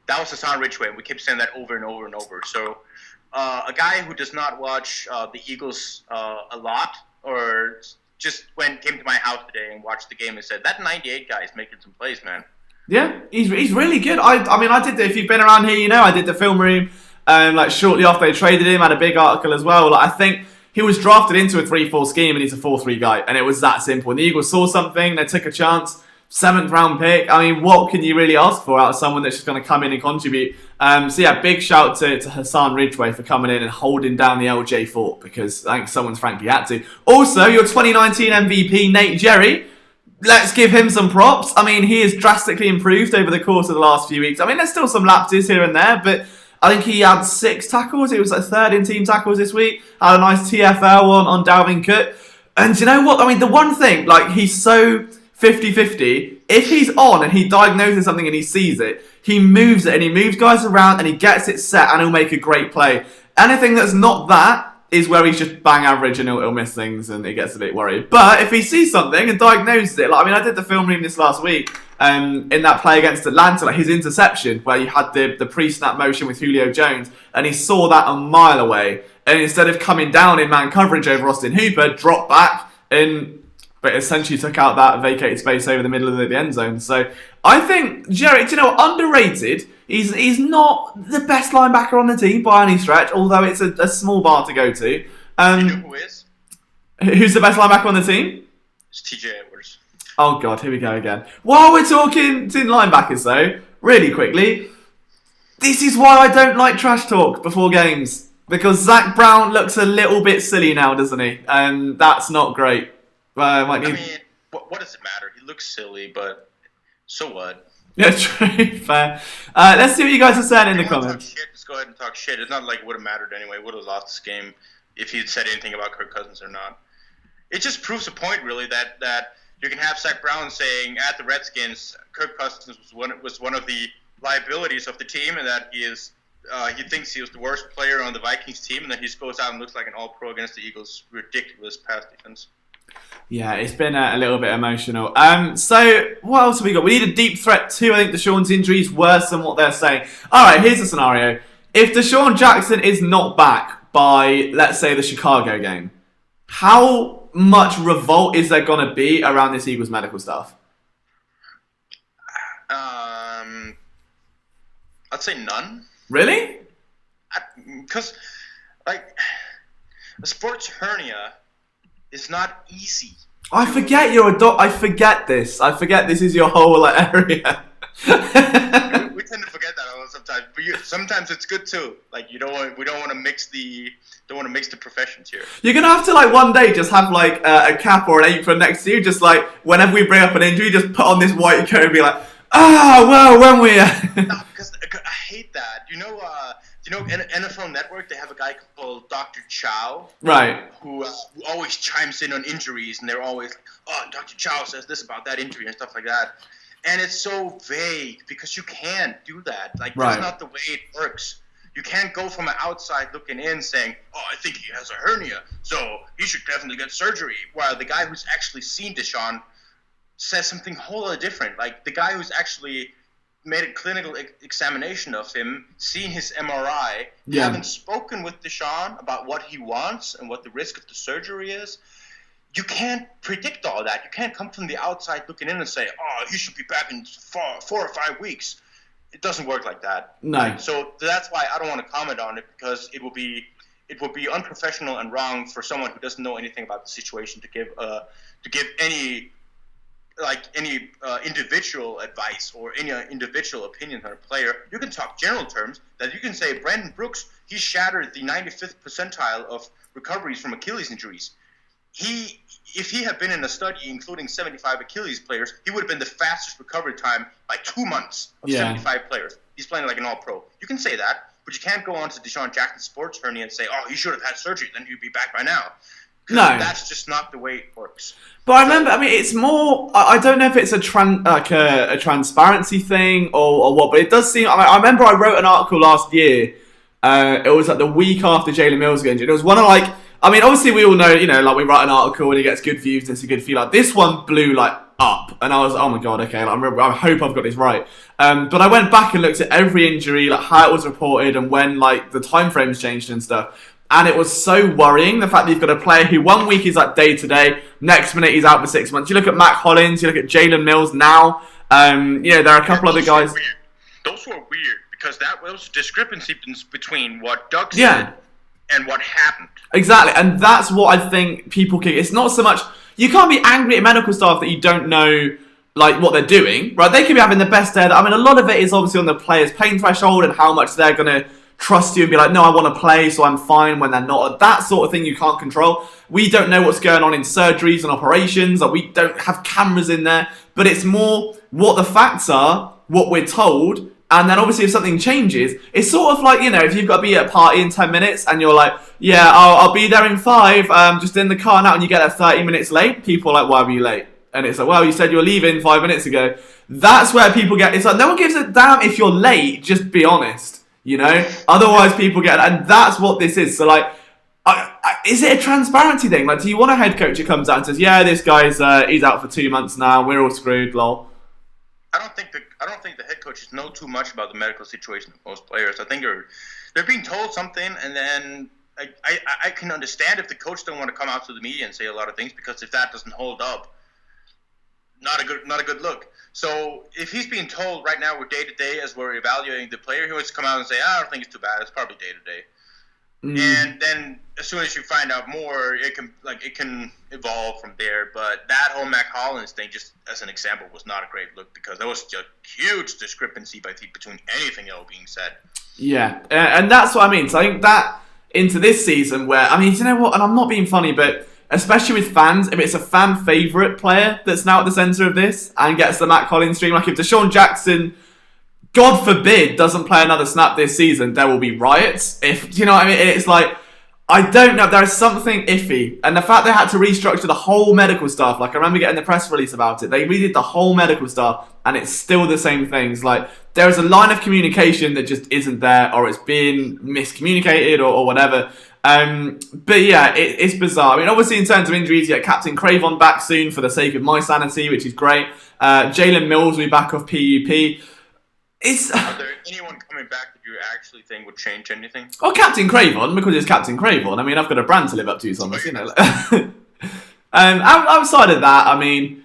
That was Hassan Ridgway, and we kept saying that over and over and over. So a guy who does not watch the Eagles a lot, or just came to my house today and watched the game and said, "That 98 guy is making some plays, man." Yeah, he's really good. I mean, I did. If you've been around here, you know I did the film room. Like shortly after they traded him, I had a big article as well. Like, I think he was drafted into a 3-4 scheme, and he's a 4-3 guy, and it was that simple. And the Eagles saw something, they took a chance, 7th round pick. I mean, what can you really ask for out of someone that's just going to come in and contribute? So yeah, big shout to Hassan Ridgway for coming in and holding down the LJ fort, because I think someone's frankly had to. Also, your 2019 MVP, Nate Jerry. Let's give him some props. I mean, he has drastically improved over the course of the last few weeks. I mean, there's still some lapses here and there, but I think he had 6 tackles. He was like 3rd in team tackles this week. Had a nice TFL on Dalvin Cook. And you know what? I mean, the one thing, like, he's so 50-50. If he's on and he diagnoses something and he sees it, he moves it and he moves guys around and he gets it set and he'll make a great play. Anything that's not that is where he's just bang average and he'll miss things and he gets a bit worried. But if he sees something and diagnoses it, like, I mean, I did the film reading this last week in that play against Atlanta, like his interception where you had the pre-snap motion with Julio Jones, and he saw that a mile away, and instead of coming down in man coverage over Austin Hooper, dropped back and but essentially took out that vacated space over the middle of the end zone. So I think Jerry, underrated. He's not the best linebacker on the team by any stretch, although it's a small bar to go to. You know who is? Who's the best linebacker on the team? It's TJ Edwards. Oh God, here we go again. While we're talking to linebackers though, really quickly, this is why I don't like trash talk before games. Because Zach Brown looks a little bit silly now, doesn't he? And that's not great. I mean, what does it matter? He looks silly, but so what? Yeah, true, fair. Let's see what you guys are saying in the comments. Talk shit, just go ahead and talk shit. It's not like it would have mattered anyway. Would have lost this game if he'd said anything about Kirk Cousins or not. It just proves a point, really, that you can have Zach Brown saying at the Redskins, Kirk Cousins was one of the liabilities of the team, and that he thinks he was the worst player on the Vikings team, and then he just goes out and looks like an all-pro against the Eagles' ridiculous pass defense. Yeah, it's been a little bit emotional. So what else have we got? We need a deep threat too. I think Deshaun's injury is worse than what they're saying. All right, here's the scenario. If Deshaun Jackson is not back by, let's say, the Chicago game, how much revolt is there going to be around this Eagles medical stuff? I'd say none. Really? Because, a sports hernia is not easy. I forget you're a doc. I forget this. I forget this is your whole area. we tend to forget that sometimes, but sometimes it's good too. Like we don't want to mix the professions here. You're gonna have to one day just have a cap or an apron next to you, just whenever we bring up an injury, just put on this white coat and be like, when we. No, because I hate that. You know, NFL Network, they have a guy called Dr. Chow. Right. Who always chimes in on injuries, and they're always like, oh, Dr. Chow says this about that injury and stuff like that. And it's so vague because you can't do that. That's not the way it works. You can't go from an outside looking in saying, oh, I think he has a hernia, so he should definitely get surgery. While the guy who's actually seen Deshaun says something wholly different. Like the guy who's actually made a clinical examination of him, seen his MRI, haven't spoken with Deshaun about what he wants and what the risk of the surgery is. You can't predict all that. You can't come from the outside looking in and say, oh, he should be back in 4 or 5 weeks. It doesn't work like that. No. So that's why I don't want to comment on it, because it will be unprofessional and wrong for someone who doesn't know anything about the situation to give any individual advice or any individual opinion on a player. You can talk general terms, that you can say Brandon Brooks, he shattered the 95th percentile of recoveries from Achilles injuries. If he had been in a study including 75 Achilles players, he would have been the fastest recovery time by 2 months of 75 players. He's playing like an all-pro. You can say that, but you can't go on to Deshaun Jackson's sports hernia and say, oh, he should have had surgery, then he'd be back by now. No. That's just not the way it works. But I remember, it's more, I don't know if it's a transparency thing or what, but it does seem, I remember I wrote an article last year, it was the week after Jalen Mills got injured. It was one of obviously we all know, we write an article and it gets good views and it's a good feel. This one blew up and I was, oh my God, okay, I hope I've got this right. But I went back and looked at every injury, how it was reported and when the time frames changed and stuff. And it was so worrying, the fact that you've got a player who 1 week is day to day, next minute he's out for 6 months. You look at Matt Hollins, you look at Jalen Mills now. There are a couple other guys. Those were weird because that was a discrepancy between what Doug said and what happened. Exactly, and that's what I think people can. It's not so much, you can't be angry at medical staff that you don't know like what they're doing, right? They could be having the best day. I mean, a lot of it is obviously on the player's pain threshold and how much they're going to trust you and be like, no, I want to play, so I'm fine when they're not. That sort of thing you can't control. We don't know what's going on in surgeries and operations. Like, we don't have cameras in there. But it's more what the facts are, what we're told, and then obviously if something changes, it's sort of like, if you've got to be at a party in 10 minutes and you're like, yeah, I'll be there in 5, just in the car now, and you get there 30 minutes late, people are like, why were you late? And it's like, well, you said you were leaving 5 minutes ago. That's where people get, it's like, no one gives a damn if you're late, just be honest, Otherwise people get, and that's what this is. So like, is it a transparency thing? Like, do you want a head coach who comes out and says, yeah, this guy's, he's out for 2 months now, we're all screwed, lol? I don't think the head coaches know too much about the medical situation of most players. I think they're being told something, and then I can understand if the coach don't want to come out to the media and say a lot of things, because if that doesn't hold up, not a good look. So if he's being told right now we're day to day as we're evaluating the player, he wants to come out and say, I don't think it's too bad. It's probably day to day. And then as soon as you find out more, it can evolve from there. But that whole Mac Hollins thing, just as an example, was not a great look, because there was just a huge discrepancy between anything that was being said. Yeah, and that's what I mean. So I think that into this season where, I mean, you know what, and I'm not being funny, but especially with fans, if it's a fan favourite player that's now at the centre of this and gets the Matt Collins stream, like if Deshaun Jackson, God forbid, doesn't play another snap this season, there will be riots. If, you know what I mean? It's like, I don't know, there is something iffy. And the fact they had to restructure the whole medical staff, like I remember getting the press release about it, they redid the whole medical staff and it's still the same things. Like, there is a line of communication that just isn't there, or it's being miscommunicated or whatever. But yeah, it's bizarre. I mean, obviously in terms of injuries, you get Captain Cravon back soon for the sake of my sanity, which is great. Jalen Mills will be back off PUP. Are there anyone coming back that you actually think would change anything? Oh, Captain Cravon, because it's Captain Cravon. I mean, I've got a brand to live up to, Thomas, outside of that, I mean,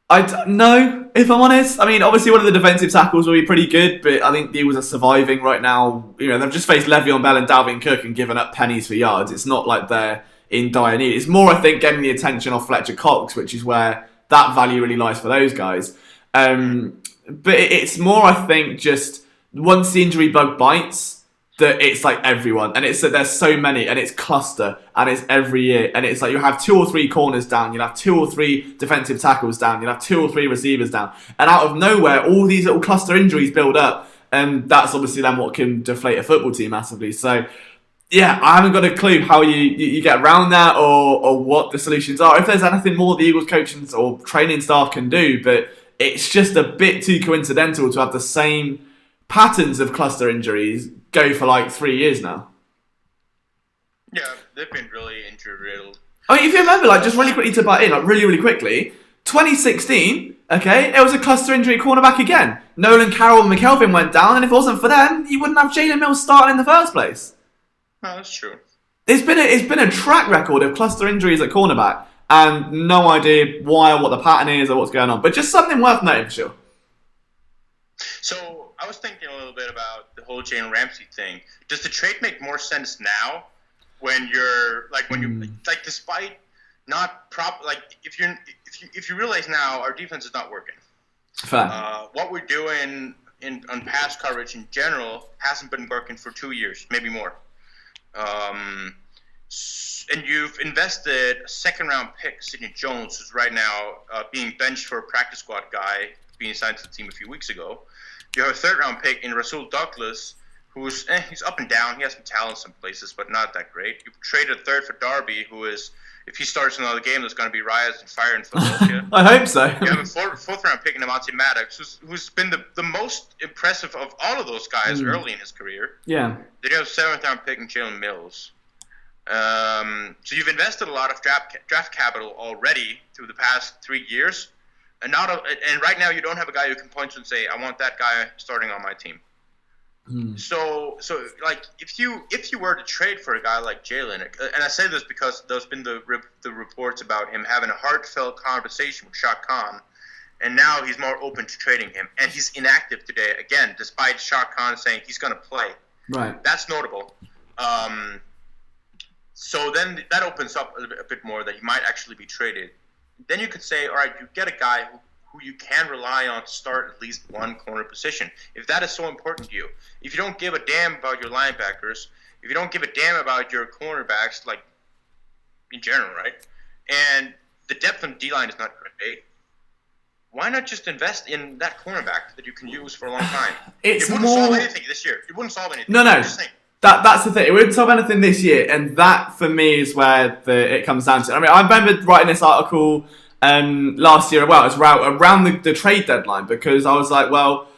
I don't know, if I'm honest. I mean, obviously one of the defensive tackles will be pretty good, but I think the Eagles are surviving right now. They've just faced Le'Veon Bell and Dalvin Cook and given up pennies for yards. It's not like they're in dire need. It's more, I think, getting the attention off Fletcher Cox, which is where that value really lies for those guys. But it's more, I think, just once the injury bug bites, that it's like everyone, and it's that there's so many, and it's cluster, and it's every year, and it's like you have 2 or 3 corners down, you'll have 2 or 3 defensive tackles down, you'll have 2 or 3 receivers down, and out of nowhere, all these little cluster injuries build up, and that's obviously then what can deflate a football team massively. So, yeah, I haven't got a clue how you get around that or what the solutions are. If there's anything more the Eagles coaching or training staff can do, but it's just a bit too coincidental to have the same patterns of cluster injuries go for like 3 years now. Yeah, they've been really injury-riddled. I mean, if you remember, like, just really quickly to butt in, like, really, really quickly, 2016, okay, it was a cluster injury cornerback again. Nolan Carroll and McKelvin went down, and if it wasn't for them, you wouldn't have Jalen Mills starting in the first place. No, that's true. It's been a track record of cluster injuries at cornerback, and no idea why or what the pattern is or what's going on. But just something worth noting for sure. So I was thinking a little bit about the whole Jalen Ramsey thing. Does the trade make more sense now when you're despite not if you realize now our defense is not working. Fair. What we're doing on pass coverage in general hasn't been working for 2 years, maybe more. And you've invested a second-round pick, Sidney Jones, who's right now being benched for a practice squad guy, being signed to the team a few weeks ago. You have a third-round pick in Rasul Douglas, who's he's up and down. He has some talent some places, but not that great. You traded a third for Darby, who is, if he starts another game, there's going to be riots and fire in Philadelphia. I hope so. You have a fourth-round pick in Amante Maddox, who's been the most impressive of all of those guys early in his career. Yeah. Then you have a seventh-round pick in Jalen Mills. So you've invested a lot of draft capital already through the past 3 years, and right now you don't have a guy who can point to and say, "I want that guy starting on my team." So like if you were to trade for a guy like Jalen, and I say this because there's been the reports about him having a heartfelt conversation with Shaq Khan, and now he's more open to trading him, and he's inactive today again, despite Shaq Khan saying he's going to play. Right. That's notable. So then that opens up a bit more that he might actually be traded. Then you could say, all right, you get a guy who you can rely on to start at least one corner position. If that is so important to you, if you don't give a damn about your linebackers, if you don't give a damn about your cornerbacks, like in general, right? And the depth on D-line is not great. Why not just invest in that cornerback that you can use for a long time? It wouldn't solve anything this year. It wouldn't solve anything. No. That's the thing. It wouldn't solve anything this year, and that for me is where it comes down to. I mean, I remember writing this article last year. Well, it was around the trade deadline, because I was like, well,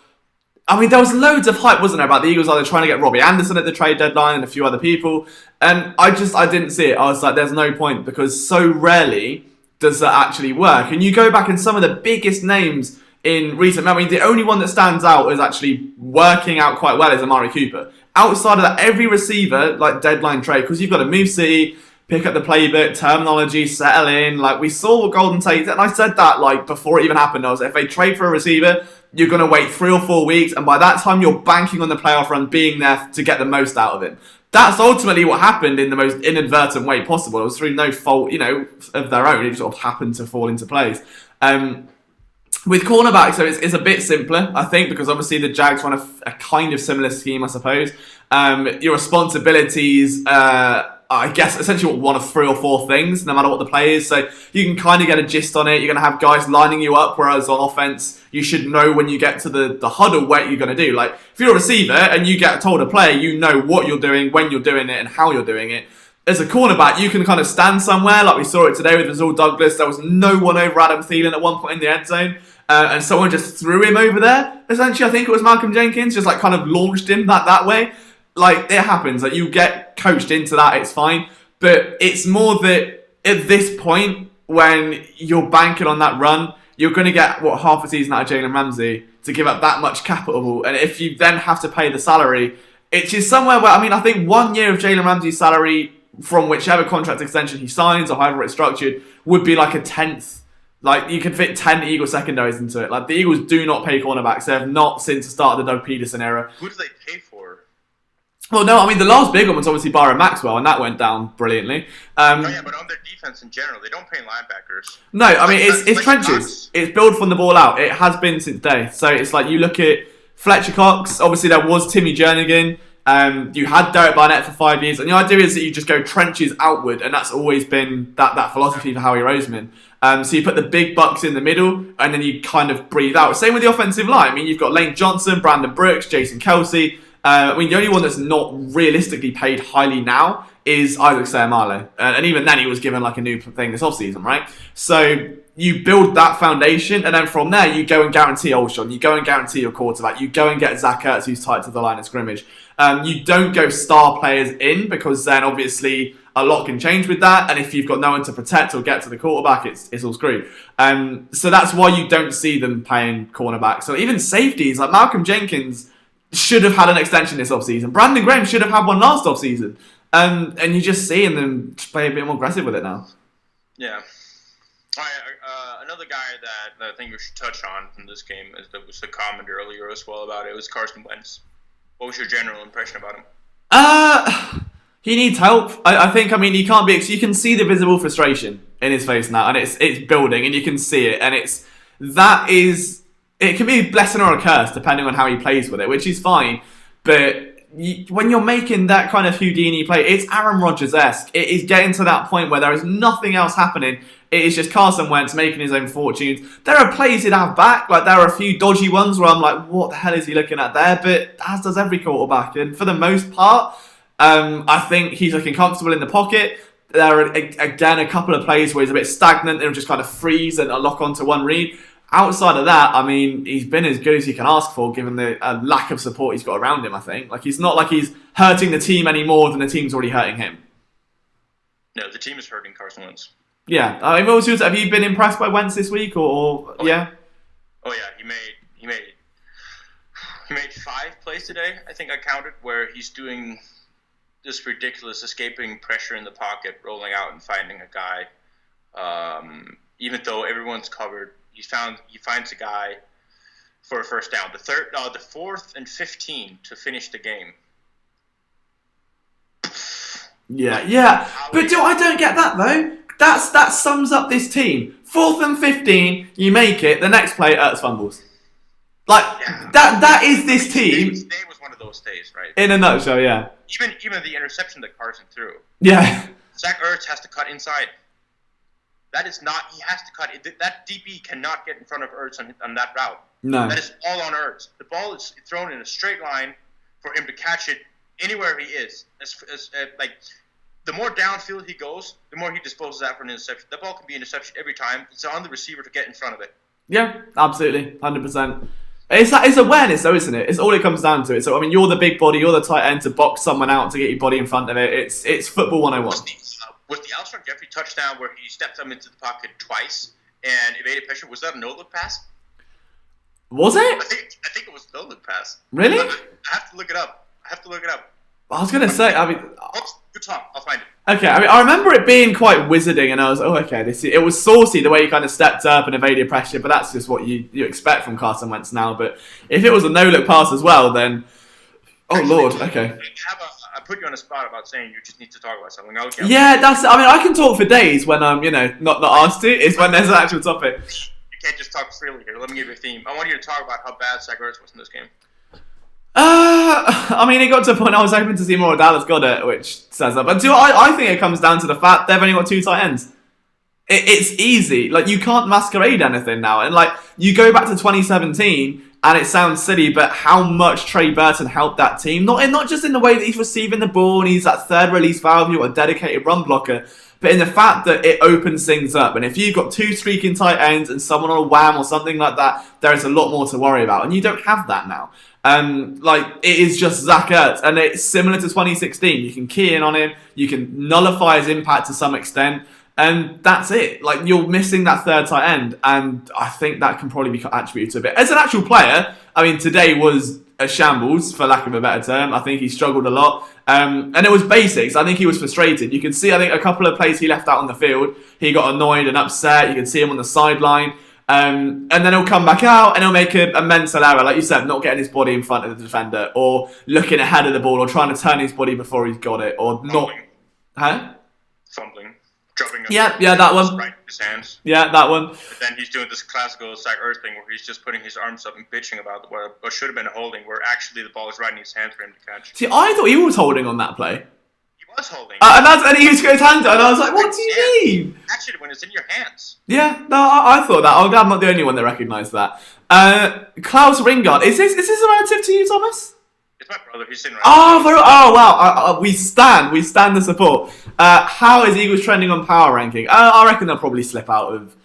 I mean, there was loads of hype, wasn't there, about the Eagles either trying to get Robbie Anderson at the trade deadline and a few other people, and I didn't see it. I was like, there's no point, because so rarely does that actually work. And you go back, and some of the biggest names in recent, I mean, the only one that stands out is actually working out quite well is Amari Cooper. Outside of that, every receiver, like deadline trade, because you've got to move city, pick up the playbook, terminology, settle in. Like, we saw what Golden Tate, and I said that like before it even happened. I was like, if they trade for a receiver, you're going to wait 3 or 4 weeks, and by that time you're banking on the playoff run being there to get the most out of it. That's ultimately what happened in the most inadvertent way possible. It was through no fault, of their own. It just sort of happened to fall into place. With cornerbacks, so it's a bit simpler, I think, because obviously the Jags run a kind of similar scheme, I suppose. Your responsibilities, I guess, essentially one of 3 or 4 things, no matter what the play is. So you can kind of get a gist on it. You're going to have guys lining you up, whereas on offense, you should know when you get to the huddle what you're going to do. Like, if you're a receiver and you get told to play, you know what you're doing, when you're doing it, and how you're doing it. As a cornerback, you can kind of stand somewhere, like we saw it today with Rasul Douglas. There was no one over Adam Thielen at one point in the end zone. And someone just threw him over there. Essentially, I think it was Malcolm Jenkins, just like kind of launched him that way. Like, it happens. Like, you get coached into that, it's fine. But it's more that at this point, when you're banking on that run, you're going to get, half a season out of Jalen Ramsey to give up that much capital. And if you then have to pay the salary, it's just somewhere where, I mean, I think 1 year of Jalen Ramsey's salary from whichever contract extension he signs or however it's structured would be like a 10th. Like, you could fit 10 Eagle secondaries into it. Like, the Eagles do not pay cornerbacks. They have not since the start of the Doug Peterson era. Who do they pay for? Well, no, I mean, the last big one was obviously Byron Maxwell, and that went down brilliantly. But on their defense in general, they don't pay linebackers. No, I mean, it's trenches. It's build from the ball out. It has been since day. So it's like, you look at Fletcher Cox. Obviously, there was Timmy Jernigan. You had Derek Barnett for 5 years. And the idea is that you just go trenches outward, and that's always been that philosophy for Howie Roseman. So you put the big bucks in the middle, and then you kind of breathe out. Same with the offensive line. I mean, you've got Lane Johnson, Brandon Brooks, Jason Kelsey. I mean, the only one that's not realistically paid highly now is Isaac Seumalo. And even then, he was given like a new thing this offseason, right? So you build that foundation, and then from there, you go and guarantee Olshon. You go and guarantee your quarterback. You go and get Zach Ertz, who's tight to the line of scrimmage. You don't go star players in, because then obviously a lot can change with that, and if you've got no one to protect or get to the quarterback, it's all screwed. So that's why you don't see them paying cornerbacks. So even safeties, like Malcolm Jenkins should have had an extension this offseason. Brandon Graham should have had one last offseason. And you're just seeing them play a bit more aggressive with it now. Yeah. All right, another guy that I think we should touch on from this game, that was the comment earlier as well about it, was Carson Wentz. What was your general impression about him? He needs help. I think, I mean, he can't be... You can see the visible frustration in his face now, and it's building, and you can see it, and it can be a blessing or a curse, depending on how he plays with it, which is fine, but when you're making that kind of Houdini play, it's Aaron Rodgers-esque. It is getting to that point where there is nothing else happening. It is just Carson Wentz making his own fortunes. There are plays he'd have back. Like, there are a few dodgy ones where I'm like, what the hell is he looking at there? But as does every quarterback. And for the most part, I think he's looking comfortable in the pocket. There are, again, a couple of plays where he's a bit stagnant. He'll just kind of freeze and lock onto one read. Outside of that, I mean, he's been as good as you can ask for, given the lack of support he's got around him, I think. Like, he's not like he's hurting the team any more than the team's already hurting him. No, the team is hurting Carson Wentz. Yeah. I mean, have you been impressed by Wentz this week, or yeah? Oh, yeah. He made 5 plays today, I think I counted, where he's doing this ridiculous escaping pressure in the pocket, rolling out and finding a guy. Even though everyone's covered, he finds a guy for a first down. The 4th and 15 to finish the game. Yeah. But I don't get that though. That sums up this team. 4th and 15, you make it. The next play, Ertz fumbles. Like that is this team. Today was one of those days, right? In a nutshell, yeah. Even the interception that Carson threw. Yeah. Zach Ertz has to cut inside. That is not. He has to cut. That DB cannot get in front of Ertz on that route. No. That is all on Ertz. The ball is thrown in a straight line for him to catch it anywhere he is. Like the more downfield he goes, the more he disposes that for an interception. That ball can be an interception every time. It's on the receiver to get in front of it. Yeah, absolutely, 100%. It's awareness, though, isn't it? It's all it comes down to. So I mean, you're the big body, you're the tight end to box someone out to get your body in front of it. It's football 101. Was the Alshon Jeffrey touchdown where he stepped up into the pocket twice and evaded pressure? Was that a no-look pass? Was it? I think it was a no-look pass. Really? I have to look it up. I was going to say, I mean... Good talk. I'll find it. Okay, I mean, I remember it being quite wizarding, and I was, okay, it was saucy the way he kind of stepped up and evaded pressure, but that's just what you expect from Carson Wentz now. But if it was a no-look pass as well, then... Oh, actually, Lord, okay. I put you on a spot about saying you just need to talk about something. Yeah, I can talk for days when I'm, not asked to. It's when there's an actual topic. You can't just talk freely here. Let me give you a theme. I want you to talk about how bad Zach Ertz was in this game. I mean, it got to a point I was hoping to see more of Dallas Goedert, which says that. But I think it comes down to the fact they've only got 2 tight ends. It's easy. Like, you can't masquerade anything now. And, like, you go back to 2017, and it sounds silly, but how much Trey Burton helped that team. Not just in the way that he's receiving the ball and he's that third release valve, a dedicated run blocker, but in the fact that it opens things up. And if you've got 2 streaking tight ends and someone on a wham or something like that, there is a lot more to worry about. And you don't have that now. It is just Zach Ertz, and it's similar to 2016. You can key in on him, you can nullify his impact to some extent, and that's it. Like, you're missing that third tight end, and I think that can probably be attributed to a bit. As an actual player, I mean, today was a shambles, for lack of a better term. I think he struggled a lot, and it was basics. I think he was frustrated. You can see, I think, a couple of plays he left out on the field, he got annoyed and upset. You can see him on the sideline. And then he'll come back out and he'll make a mental error, like you said, not getting his body in front of the defender, or looking ahead of the ball, or trying to turn his body before he's got it, or Fumbling. Huh? Fumbling. Dropping that one. Right in his hands. Yeah, that one. But then he's doing this classical Zach Ertz thing where he's just putting his arms up and bitching about what should have been a holding, where actually the ball is right in his hands for him to catch. See, I thought he was holding on that play. Was holding. And he was going his hand down, and I was like, what do you mean? Actually, when it's in your hands. Yeah, no, I thought that. I'm glad I'm not the only one that recognised that. Klaus Ringard, is this a relative to you, Thomas? It's my brother, he's sitting right Wow, we stand the support. How is Eagles trending on power ranking? I reckon they'll probably slip out of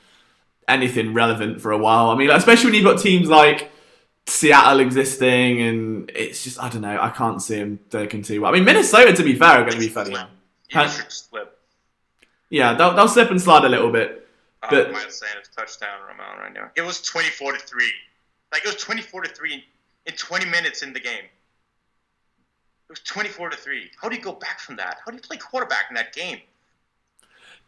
anything relevant for a while. I mean, especially when you've got teams like Seattle existing, and it's just, I don't know, I can't see them taking too well. I mean, Minnesota, to be fair, are going to be funny. You should slip. Yeah, they'll slip and slide a little bit. But Miles Sanders touchdown Ramon right now. It was 24-3. Like, it was 24-3 in 20 minutes in the game. It was 24-3. How do you go back from that? How do you play quarterback in that game?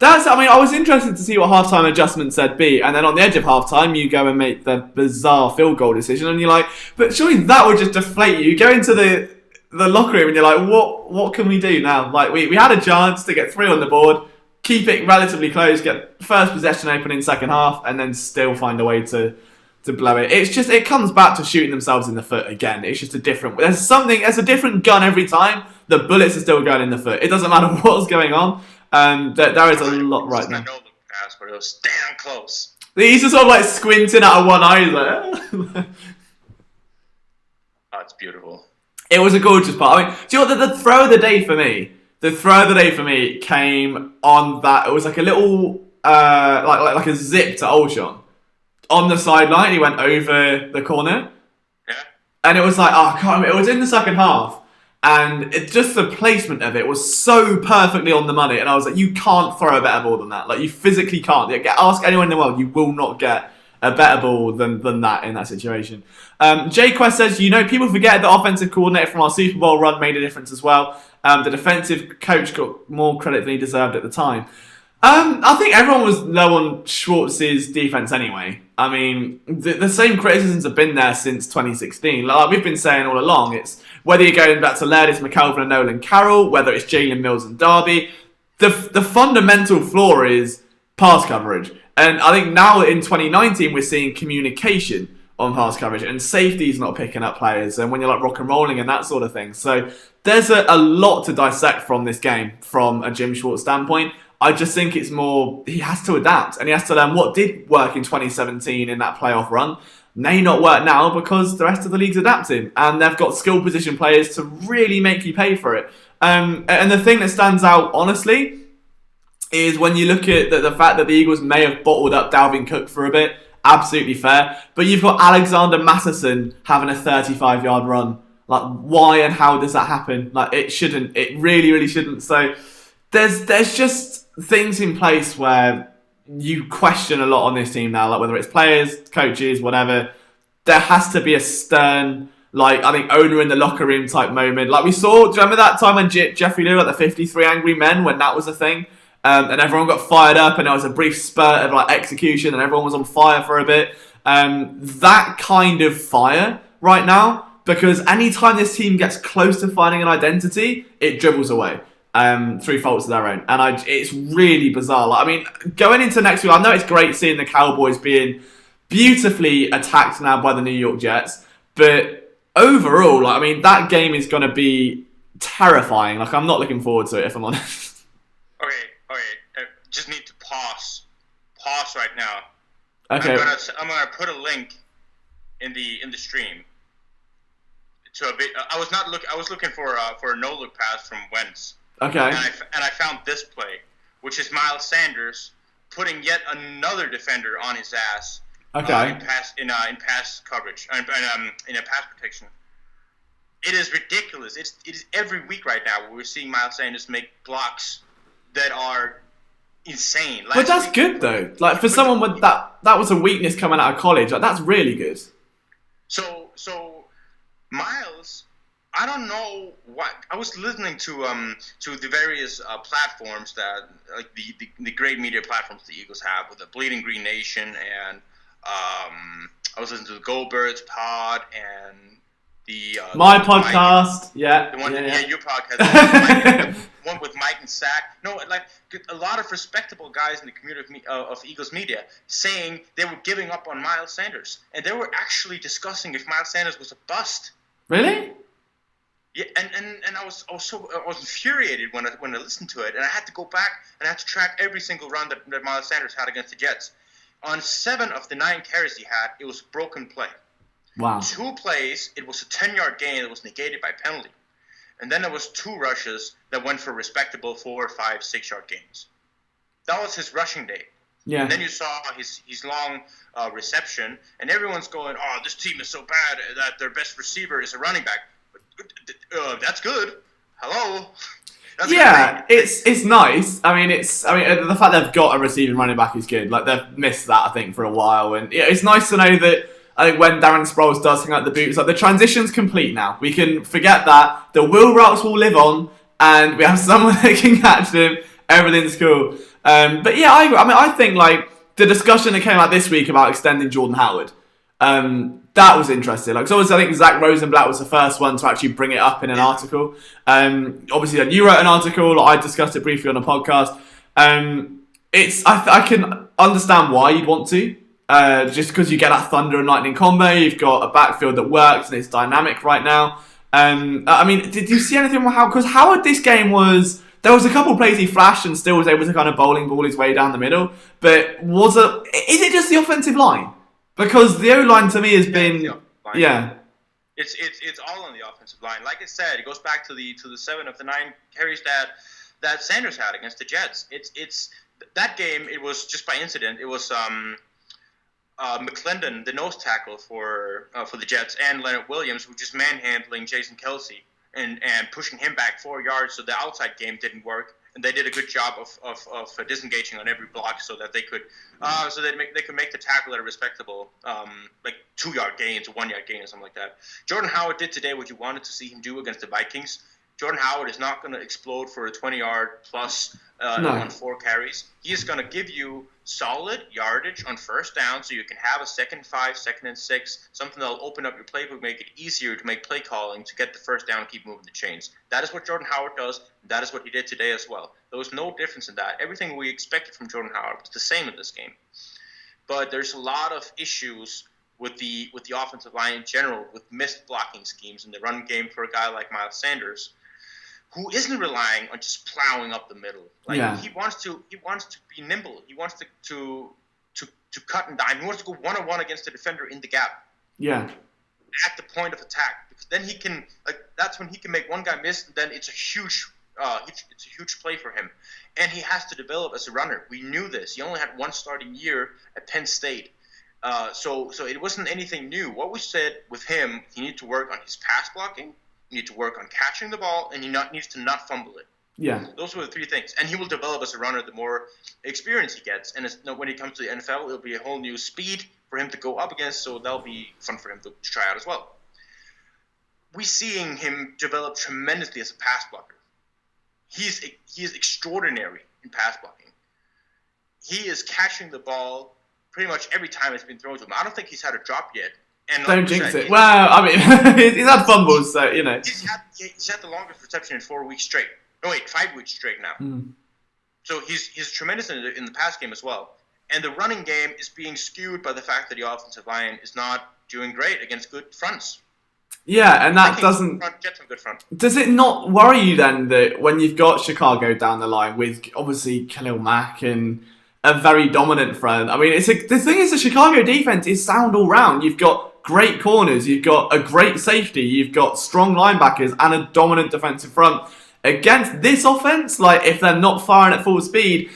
I was interested to see what halftime adjustments said be, and then on the edge of halftime, you go and make the bizarre field goal decision, and you're like, but surely that would just deflate you. You go into the locker room, and you're like, what can we do now? Like, we had a chance to get 3 on the board, keep it relatively close, get first possession open in second half, and then still find a way to blow it. It's just, it comes back to shooting themselves in the foot again. It's just there's a different gun every time. The bullets are still going in the foot. It doesn't matter what's going on. There is a lot right now. No pass, but it was damn close. He's just sort of like squinting out of one eye. He's like, oh, it's beautiful. It was a gorgeous part. I mean, do you know what the throw of the day for me? The throw of the day for me came on that. It was like a little, like a zip to Alshon on the sideline. He went over the corner, yeah, and it was like, I can't remember. It was in the second half. And just the placement of it was so perfectly on the money. And I was like, you can't throw a better ball than that. Like, you physically can't. Ask anyone in the world, you will not get a better ball than that in that situation. Jay Quest says, people forget the offensive coordinator from our Super Bowl run made a difference as well. The defensive coach got more credit than he deserved at the time. I think everyone was low on Schwartz's defense anyway. I mean, the same criticisms have been there since 2016. Like we've been saying all along, it's whether you're going back to Ledis, McKelvin and Nolan Carroll, whether it's Jalen Mills and Darby. The fundamental flaw is pass coverage. And I think now in 2019 we're seeing communication on pass coverage, and safety's not picking up players, and when you're like rock and rolling and that sort of thing. So there's a lot to dissect from this game from a Jim Schwartz standpoint. I just think it's more, he has to adapt and he has to learn what did work in 2017 in that playoff run may not work now because the rest of the league's adapting and they've got skill position players to really make you pay for it. And the thing that stands out, honestly, is when you look at the fact that the Eagles may have bottled up Dalvin Cook for a bit, absolutely fair, but you've got Alexander Mattison having a 35-yard run. Like, why and how does that happen? Like, it shouldn't. It really, really shouldn't. So there's just things in place where you question a lot on this team now, like whether it's players, coaches, whatever. There has to be a stern, like, I think, owner in the locker room type moment. Like we saw, do you remember that time when Jeffrey Lou, like the 53 Angry Men, when that was a thing? And everyone got fired up and there was a brief spurt of like execution and everyone was on fire for a bit. That kind of fire right now, because anytime this team gets close to finding an identity, it dribbles away. Through faults of their own. And it's really bizarre. Like, I mean, going into next week, I know it's great seeing the Cowboys being beautifully attacked now by the New York Jets, but overall, like, I mean, that game is going to be terrifying. Like, I'm not looking forward to it, if I'm honest. Okay. Just need to pause right now. Okay. I'm gonna put a link in the stream to a bit. I was looking for a no look pass from Wentz. Okay. And I found this play, which is Miles Sanders putting yet another defender on his ass. Okay. In pass coverage, in a pass protection. It is ridiculous. It is every week right now where we're seeing Miles Sanders make blocks that are insane. But that's good though. Like, for someone with that was a weakness coming out of college. Like, that's really good. So Miles, I don't know what I was listening to the various platforms that, like, the great media platforms the Eagles have, with the Bleeding Green Nation, and I was listening to the Go Birds pod and my podcast, the one, your podcast, one with Mike and Sack. No, like, a lot of respectable guys in the community of Eagles media saying they were giving up on Miles Sanders, and they were actually discussing if Miles Sanders was a bust. Really? Yeah, and I was infuriated when I listened to it, and I had to go back and I had to track every single run that Miles Sanders had against the Jets. On 7 of the 9 carries he had, it was a broken play. Wow. 2 plays, it was a 10-yard gain that was negated by penalty. And then there was 2 rushes that went for respectable 4, 5, 6-yard gains. That was his rushing day. Yeah. And then you saw his long reception, and everyone's going, "Oh, this team is so bad that their best receiver is a running back." That's good. Hello. That's yeah, it's nice. I mean, the fact they've got a receiving running back is good. Like, they've missed that, I think, for a while, and yeah, it's nice to know that. I think when Darren Sproles does hang out the boots, like, the transition's complete now. We can forget that. The wheel routes will live on, and we have someone that can catch them. Everything's cool. But yeah, I agree. I mean, I think, like, the discussion that came out this week about extending Jordan Howard, that was interesting. Like, so obviously, I think Zach Rosenblatt was the first one to actually bring it up in an article. Obviously, you wrote an article. I discussed it briefly on a podcast. I can understand why you'd want to. Just because you get that thunder and lightning combo, you've got a backfield that works and it's dynamic right now. I mean, did you see anything about how? Because Howard, this game was. There was a couple of plays he flashed and still was able to kind of bowling ball his way down the middle. But is it just the offensive line? Because the O-line to me has been, yeah. It's all on the offensive line. Like I said, it goes back to the 7 of the 9 carries that Sanders had against the Jets. It's that game. It was just by incident. It was McClendon, the nose tackle for the Jets, and Leonard Williams, who just manhandling Jason Kelsey and pushing him back 4 yards, so the outside game didn't work. And they did a good job of disengaging on every block so that they could make the tackle at a respectable, like 2-yard gains, 1-yard gain, or something like that. Jordan Howard did today what you wanted to see him do against the Vikings. Jordan Howard is not going to explode for a 20-yard plus on 4 carries. He is going to give you solid yardage on first down so you can have a 2nd 5, 2nd 6, something that'll open up your playbook, make it easier to make play calling, to get the first down and keep moving the chains. That is what Jordan Howard does. That is what he did today as well. There was no difference in that. Everything we expected from Jordan Howard was the same in this game. But there's a lot of issues with the offensive line in general, with missed blocking schemes in the run game for a guy like Miles Sanders, who isn't relying on just plowing up the middle. He wants to be nimble. He wants to cut and dime. He wants to go one-on-one against the defender in the gap. Yeah. At the point of attack, because then he can that's when he can make one guy miss, and then it's a huge play for him. And he has to develop as a runner. We knew this. He only had one starting year at Penn State. So it wasn't anything new. What we said with him, he needed to work on his pass blocking, he needs to work on catching the ball, and he needs to not fumble it. Yeah. Those were the 3 things. And he will develop as a runner the more experience he gets. And when he comes to the NFL, it'll be a whole new speed for him to go up against, so that'll be fun for him to try out as well. We're seeing him develop tremendously as a pass blocker. He is extraordinary in pass blocking. He is catching the ball pretty much every time it's been thrown to him. I don't think he's had a drop yet. And don't jinx it. Well, I mean, he's had fumbles, so, you know. He's had the longest reception in 4 weeks straight. No, wait, 5 weeks straight now. So he's tremendous in the pass game as well. And the running game is being skewed by the fact that the offensive line is not doing great against good fronts. Yeah, and that doesn't... Get some good front. Does it not worry you then that when you've got Chicago down the line with, obviously, Khalil Mack and a very dominant front? I mean, the thing is, the Chicago defense is sound all round. You've got great corners, you've got a great safety, you've got strong linebackers and a dominant defensive front. Against this offense, if they're not firing at full speed,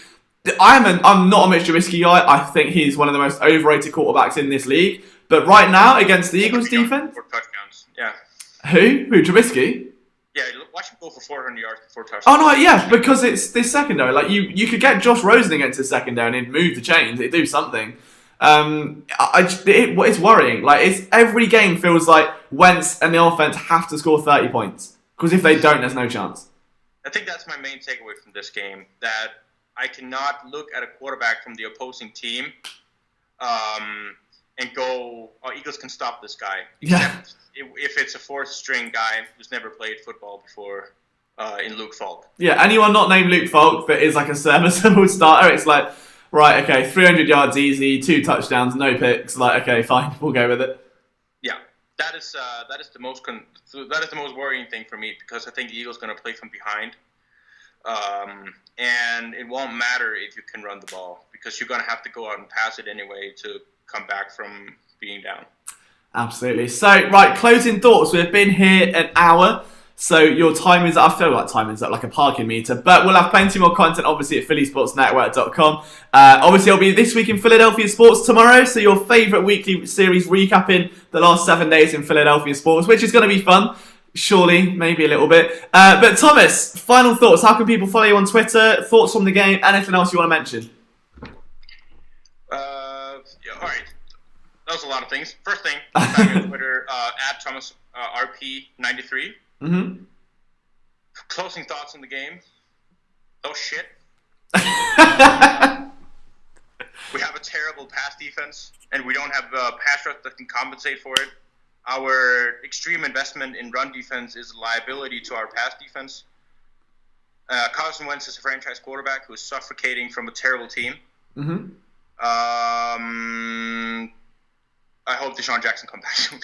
I'm not a Mitch Trubisky guy. I think he's one of the most overrated quarterbacks in this league. But right now, against the Eagles defense... 4 touchdowns, yeah. Who, Trubisky? Yeah, watch him go for 400 yards and 4 touchdowns. Oh, no, yeah, because it's this secondary. You could get Josh Rosen against his secondary and he'd move the chains, he'd do something. It's worrying. It's every game feels like Wentz and the offense have to score 30 points. Because if they don't, there's no chance. I think that's my main takeaway from this game, that I cannot look at a quarterback from the opposing team and go, Eagles can stop this guy. Except if it's a 4th-string guy who's never played football before in Luke Falk. Yeah, anyone not named Luke Falk that is a serviceable starter, it's right, okay, 300 yards easy, 2 touchdowns, no picks. Okay, fine, we'll go with it. Yeah, that is the most worrying thing for me, because I think the Eagles are going to play from behind, and it won't matter if you can run the ball, because you're going to have to go out and pass it anyway to come back from being down. Absolutely. So, right, closing thoughts. We've been here an hour. So your time is, I feel like time is like a parking meter, but we'll have plenty more content obviously at phillysportsnetwork.com. Obviously it'll be This Week in Philadelphia Sports tomorrow, so your favourite weekly series recapping the last 7 days in Philadelphia sports, which is going to be fun, surely, maybe a little bit. But Thomas, final thoughts. How can people follow you on Twitter? Thoughts from the game? Anything else you want to mention? All right. That was a lot of things. First thing, find me on Twitter at Thomas RP93. Mm-hmm. Closing thoughts on the game. Oh shit. We have a terrible pass defense, and we don't have a pass rush that can compensate for it. Our extreme investment in run defense is a liability to our pass defense. Carson Wentz is a franchise quarterback who is suffocating from a terrible team. Mm-hmm. I hope Deshaun Jackson comes back soon.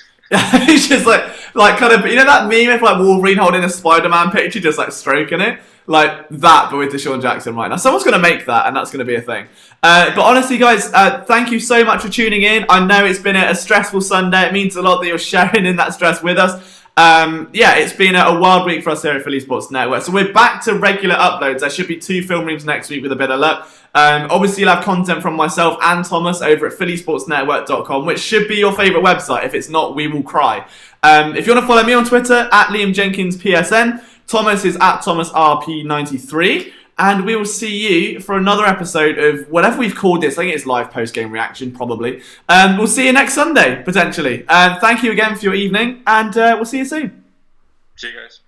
He's just kind of, you know that meme of Wolverine holding a Spider-Man picture, just stroking it? Like that, but with Deshaun Jackson right now. Someone's going to make that, and that's going to be a thing. But honestly, guys, thank you so much for tuning in. I know it's been a stressful Sunday. It means a lot that you're sharing in that stress with us. It's been a wild week for us here at Philly Sports Network. So we're back to regular uploads. There should be 2 film rooms next week with a bit of luck. Obviously, you'll have content from myself and Thomas over at phillysportsnetwork.com, which should be your favourite website. If it's not, we will cry. If you want to follow me on Twitter, at Liam Jenkins PSN. Thomas is at ThomasRP93. And we will see you for another episode of whatever we've called this. I think it's live post-game reaction, probably. We'll see you next Sunday, potentially. Thank you again for your evening, and we'll see you soon. See you guys.